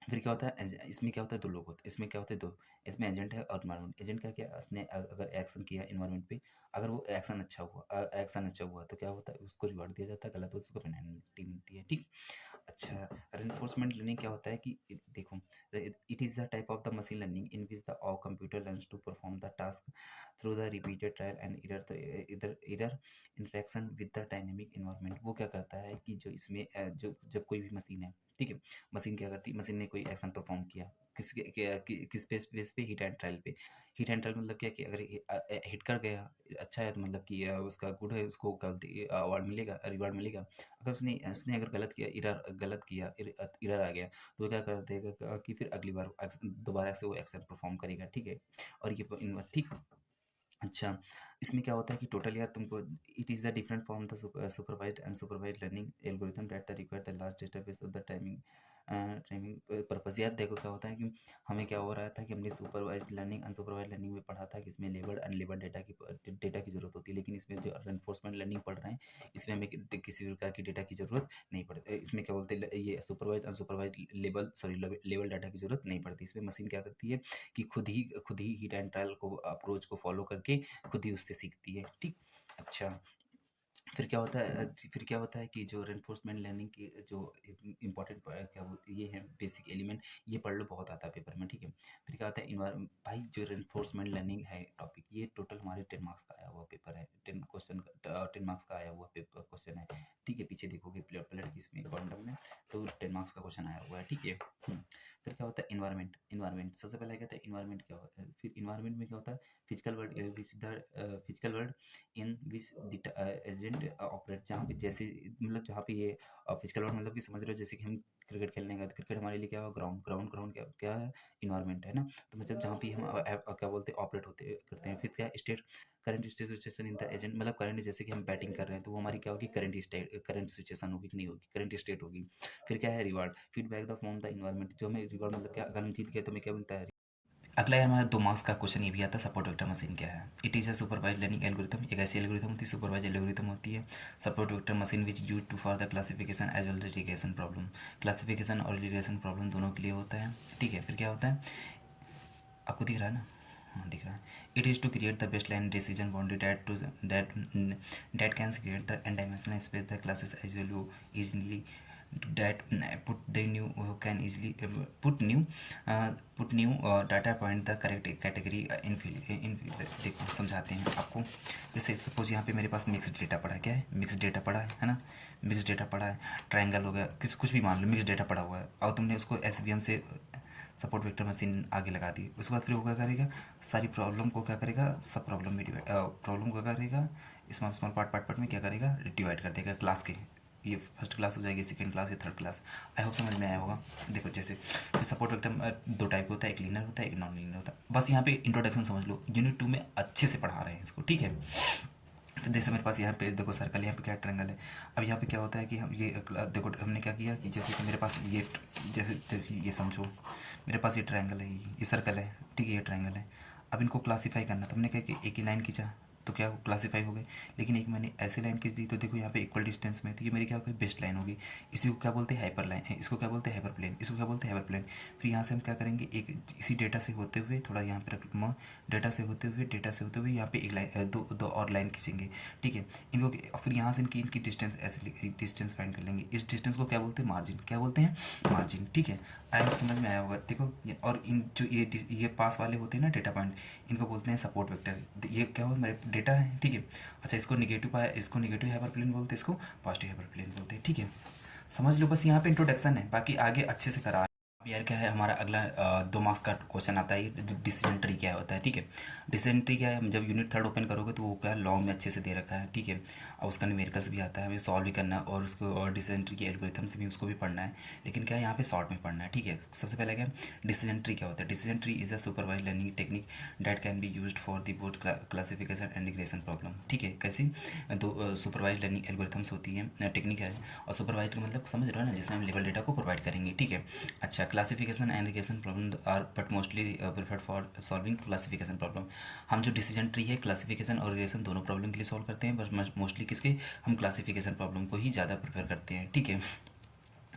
फिर क्या होता है इसमें क्या होता है, दो लोग होते हैं, इसमें क्या होता है, दो। इसमें एजेंट है और इन्वायरमेंट। एजेंट का क्या, उसने अगर एक्शन किया इन्वायरमेंट पे, अगर वो एक्शन अच्छा हुआ तो क्या होता है, उसको रिवॉर्ड दिया जाता है, गलत हो तो उसको पेनल्टी मिलती है, ठीक। अच्छा, रेनफोर्समेंट लर्निंग क्या होता है कि देखो, it is a type of the machine learning in which the computer learns to perform the task through the repeated trial and इधर interaction with the dynamic environment. वो क्या करता है कि जो इसमें जो जब कोई भी मशीन है, ठीक है। मशीन क्या करती है, मशीन ने कोई एक्शन परफॉर्म किया, किस बेस पे, हीट एंड ट्रायल पे। हीट एंड ट्रायल मतलब क्या कि अगर हिट कर गया, अच्छा है तो मतलब कि उसका गुड है, उसको क्या बोलते हैं, अवार्ड मिलेगा, रिवार्ड मिलेगा। अगर उसने उसने अगर गलत किया, इरर आ गया, तो वो क्या कर देगा कि फिर अगली बार दोबारा से वो एक्शन परफॉर्म करेगा, ठीक है। और ये ठीक। अच्छा, इसमें क्या होता है कि टोटल यार तुमको, it is a different from the supervised unsupervised learning algorithm that the require the large database of the timing purpose. यार देखो क्या होता है कि हमें क्या हो रहा था कि हमने सुपरवाइज्ड लर्निंग अनसुपरवाइज्ड लर्निंग में पढ़ा था कि इसमें लेबल्ड अनलेबल्ड डेटा की ज़रूरत होती है, लेकिन इसमें जो रेनफोर्समेंट लर्निंग पढ़ रहे हैं, इसमें हमें किसी भी प्रकार की डेटा की ज़रूरत नहीं पड़ती। इसमें क्या बोलते हैं, ये सुपरवाइज्ड अनसुपरवाइज्ड लेबल डाटा की ज़रूरत नहीं पड़ती। इसमें मशीन क्या करती है कि खुद ही हीट एंड ट्रायल को अप्रोच को फॉलो करके खुद ही उससे सीखती है, ठीक। अच्छा, फिर क्या होता है कि जो रेनफोर्समेंट लर्निंग की जो इम्पोर्टेंट क्या बोलते ये है बेसिक एलिमेंट, ये पढ़ लो, बहुत आता है पेपर में, ठीक है। फिर क्या होता है इन्वायरमेंट, भाई जो रेनफोर्समेंट लर्निंग है टॉपिक, ये टोटल हमारे 10 मार्क्स का आया हुआ पेपर है, 10 मार्क्स का आया हुआ पेपर क्वेश्चन है, ठीक है। पीछे देखोगे पलट के इसमें क्वांटम में, तो 10 मार्क्स का क्वेश्चन आया हुआ है, ठीक है। फिर क्या होता है इन्वायरमेंट, सबसे पहले क्या होता है इन्वायरमेंट, क्या होता है फिर इन्वायरमेंट में क्या होता है, physical world in which the agent operate, जहाँ पे जैसे मतलब जहाँ पे ये फिजिकल वर्ल्ड मतलब कि समझ रहे हो, जैसे कि हम क्रिकेट खेलने गए तो क्रिकेट हमारे लिए क्या हुआ, ग्राउंड क्या क्या है, इन्वायरमेंट है ना। तो मतलब जहाँ पे हम क्या बोलते हैं ऑपरेट होते करते हैं। फिर क्या state, current state situation in the agent, मतलब करंट जैसे कि हम बैटिंग कर रहे हैं तो वो हमारी क्या होगी, करंट सिचुएशन होगी कि नहीं होगी, करंट स्टेट होगी। फिर क्या है reward, feedback the from the environment, जो हमें रिवार्ड मतलब क्या, अगर हम जीत गए तो हमें क्या मिलता है। अगला है हमारा 2 मार्क्स का क्वेश्चन, ये भी आता है, सपोर्ट वेक्टर मशीन क्या है। It is a supervise learning algorithm, एक ऐसी एल्गोरिथम होती है, सुपरवाइज एल्गोरिथम होती है। Support vector machine which use to for the classification as well regression problem, classification और रिग्रेशन प्रॉब्लम दोनों के लिए होता है, ठीक है। फिर क्या होता है, आपको दिख रहा है ना, हाँ दिख रहा है। It is to create the best line decision boundary that can create the N dimensional space the classes as well easily that put the new can easily put new data point the correct category in देखो समझाते हैं आपको। जैसे suppose यहाँ पे मेरे पास mix data पड़ा है, क्या है, मिक्स डेटा पड़ा है ना, मिक्स डेटा पड़ा है, ट्रायंगल हो गया, कुछ भी मान लो, मिक्स डेटा पड़ा हुआ है और तुमने उसको एसवीएम से सपोर्ट वेक्टर मशीन आगे लगा दी। उसके बाद फिर वो क्या करेगा, सारी प्रॉब्लम को क्या करेगा, सब प्रॉब्लम में डिवाइड, प्रॉब्लम को क्या करेगा, स्मॉल स्मॉल पार्ट में क्या करेगा, डिवाइड कर देगा क्लास के। ये फर्स्ट क्लास हो जाएगी, सेकंड क्लास या थर्ड क्लास। आई होप समझ में आया होगा। देखो जैसे सपोर्ट वेक्टर दो टाइप का होता है, एक लीनियर होता है, एक नॉन लीनियर होता है। बस यहाँ पे इंट्रोडक्शन समझ लो, यूनिट 2 में अच्छे से पढ़ा रहे हैं इसको, ठीक है। तो जैसे मेरे पास यहाँ पे देखो सर्कल, यहाँ पे क्या ट्रायंगल है। अब यहाँ पे क्या होता है कि हम ये देखो हमने क्या किया कि जैसे कि मेरे पास ये जैसे ये समझो, मेरे पास ये ट्रायंगल है, ये सर्कल है, ठीक है, ये ट्रायंगल है। अब इनको क्लासीफाई करना, तो हमने क्या कि एक ही लाइन खींचा, तो क्या क्लासीफाई हो गए। लेकिन एक मैंने ऐसे लाइन खींच दी तो देखो यहाँ पे इक्वल डिस्टेंस में, तो ये मेरी क्या हो गई, बेस्ट लाइन होगी। इसी को क्या बोलते हैं, हाइपर लाइन है। इसको क्या बोलते हैं, हाइपर प्लेन। इसको क्या बोलते हैं, हाइपर प्लेन। फिर यहाँ से हम क्या करेंगे, एक इसी डेटा से होते हुए थोड़ा यहाँ पे रख, डेटा से होते हुए यहाँ पे एक लाइन, दो और लाइन खींचेंगे, ठीक है। इनको फिर यहाँ से इनकी डिस्टेंस ऐसे डिस्टेंस फाइंड कर लेंगे। इस डिस्टेंस को क्या बोलते हैं, मार्जिन। क्या बोलते हैं, मार्जिन, ठीक है। आई होप समझ में आया होगा। देखो और इन जो ये पास वाले होते हैं ना डेटा पॉइंट, इनको बोलते हैं सपोर्ट वेक्टर। ये क्या हो, मेरे डेटा है, ठीक है। अच्छा, इसको निगेटिव पाया, इसको निगेटिव हाइपर प्लेन बोलते हैं, इसको पॉजिटिव हाइपर प्लेन बोलते हैं, ठीक है। समझ लो, बस यहाँ पे इंट्रोडक्शन है, बाकी आगे अच्छे से करा। अब यार क्या है हमारा अगला 2 मार्क्स का क्वेश्चन आता है, डिसीजन ट्री क्या होता है, ठीक है। डिसीजन ट्री क्या है, जब यूनिट 3 ओपन करोगे तो वो क्या लॉन्ग में अच्छे से दे रखा है, ठीक है। और उसका न्यूमेरिकल्स भी आता है, हमें सॉल्व भी करना है, और उसको और डिसीजन ट्री के एल्गोरिथम्स भी उसको भी पढ़ना है। लेकिन क्या है यहाँ पे शॉर्ट में पढ़ना है, ठीक है। सबसे पहले क्या, डिसीजन ट्री क्या होता है। Decision tree is a supervise learning technique that can be used for the both classification and regression problem, ठीक है। कैसी, दो सुपरवाइज लर्निंग एल्गोरिथम्स होती है, टेक्निक है। और सुपरवाइज का मतलब समझ रहे हो ना, जिसमें हम लेवल डेटा को प्रोवाइड करेंगे, ठीक है। अच्छा, classification and regression problem are but mostly preferred for solving classification problem. हम जो डिसीजन ट्री है, क्लासिफिकेशन और रिग्रेशन दोनों प्रॉब्लम के लिए सॉल्व करते हैं, बट मोस्टली किसके, हम क्लासिफिकेशन प्रॉब्लम को ही ज़्यादा प्रेफर करते हैं, ठीक है।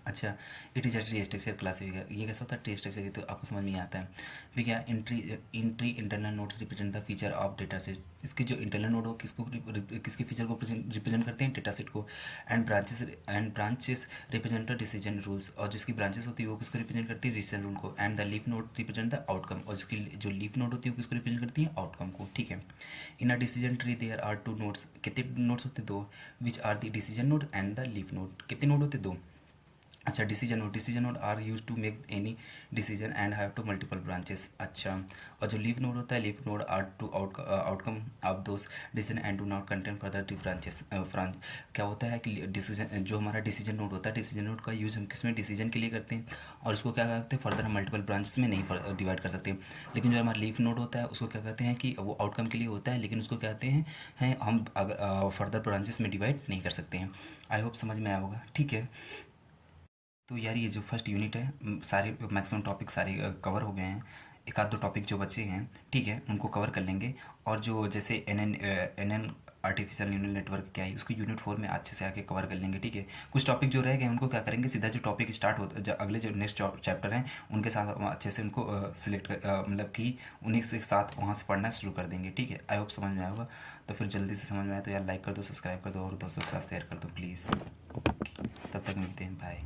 अच्छा, it is a tree structure classifier, ये कैसा होता है, ट्री स्ट्रक्चर, ये तो आपको समझ में ही आता है। फिर क्या, entry internal nodes represent the feature of data set. इसके जो इंटरनल नोड हो किसको किसके फीचर को रिप्रेजेंट करते हैं, डेटा सेट को। And branches represent the decision rules, और जिसकी ब्रांचेस होती है वो किसको रिप्रेजेंट करती है, डिसीजन रूल को। And the leaf node represent the outcome, और जिसकी जो लीफ नोड होती है वो किसको रिप्रेजेंट करती है, आउटकम को, ठीक है। In a decision tree there are 2 nodes, कितने नोड्स होते हैं, 2, which are the decision node and the leaf node. कितने नोड होते हैं, 2। अच्छा, decision node are use to make any decision and have to multiple branches. अच्छा, और जो लीव नोड होता है, leaf node are to outcome of those decision and do not contain further the branches. Branch क्या होता है कि decision, जो हमारा डिसीजन नोड होता है, डिसीजन नोड का यूज़ हम किस में, डिसीजन के लिए करते हैं, और उसको क्या करते हैं, फर्दर हम मल्टीपल ब्रांचेस में नहीं डिवाइड कर सकते। लेकिन जो हमारा लीफ नोड होता है उसको क्या करते हैं कि वो आउटकम के लिए होता है, लेकिन उसको कहते हैं हम फर्दर ब्रांचेस में डिवाइड नहीं कर सकते हैं। आई होप समझ में आया होगा, ठीक है। तो यार ये जो फर्स्ट यूनिट है, सारे मैक्सिमम टॉपिक सारे कवर हो गए हैं। एक आध दो टॉपिक जो बचे हैं, ठीक है, उनको कवर कर लेंगे। और जो जैसे N N artificial neural network क्या है, उसको यूनिट 4 में अच्छे से आके कवर कर लेंगे, ठीक है। कुछ टॉपिक जो रह गए उनको क्या करेंगे, सीधा जो टॉपिक स्टार्ट होता है, जो अगले जो नेक्स्ट चैप्टर हैं उनके साथ हम अच्छे से उनको सिलेक्ट कर, मतलब कि उन्हीं के साथ वहाँ से पढ़ना शुरू कर देंगे, ठीक है। आई होप समझ में आया होगा। तो फिर जल्दी से समझ में आया तो यार लाइक कर दो, सब्सक्राइब कर दो, और दोस्तों के साथ शेयर कर दो प्लीज़। तब तक मिलते हैं, बाय।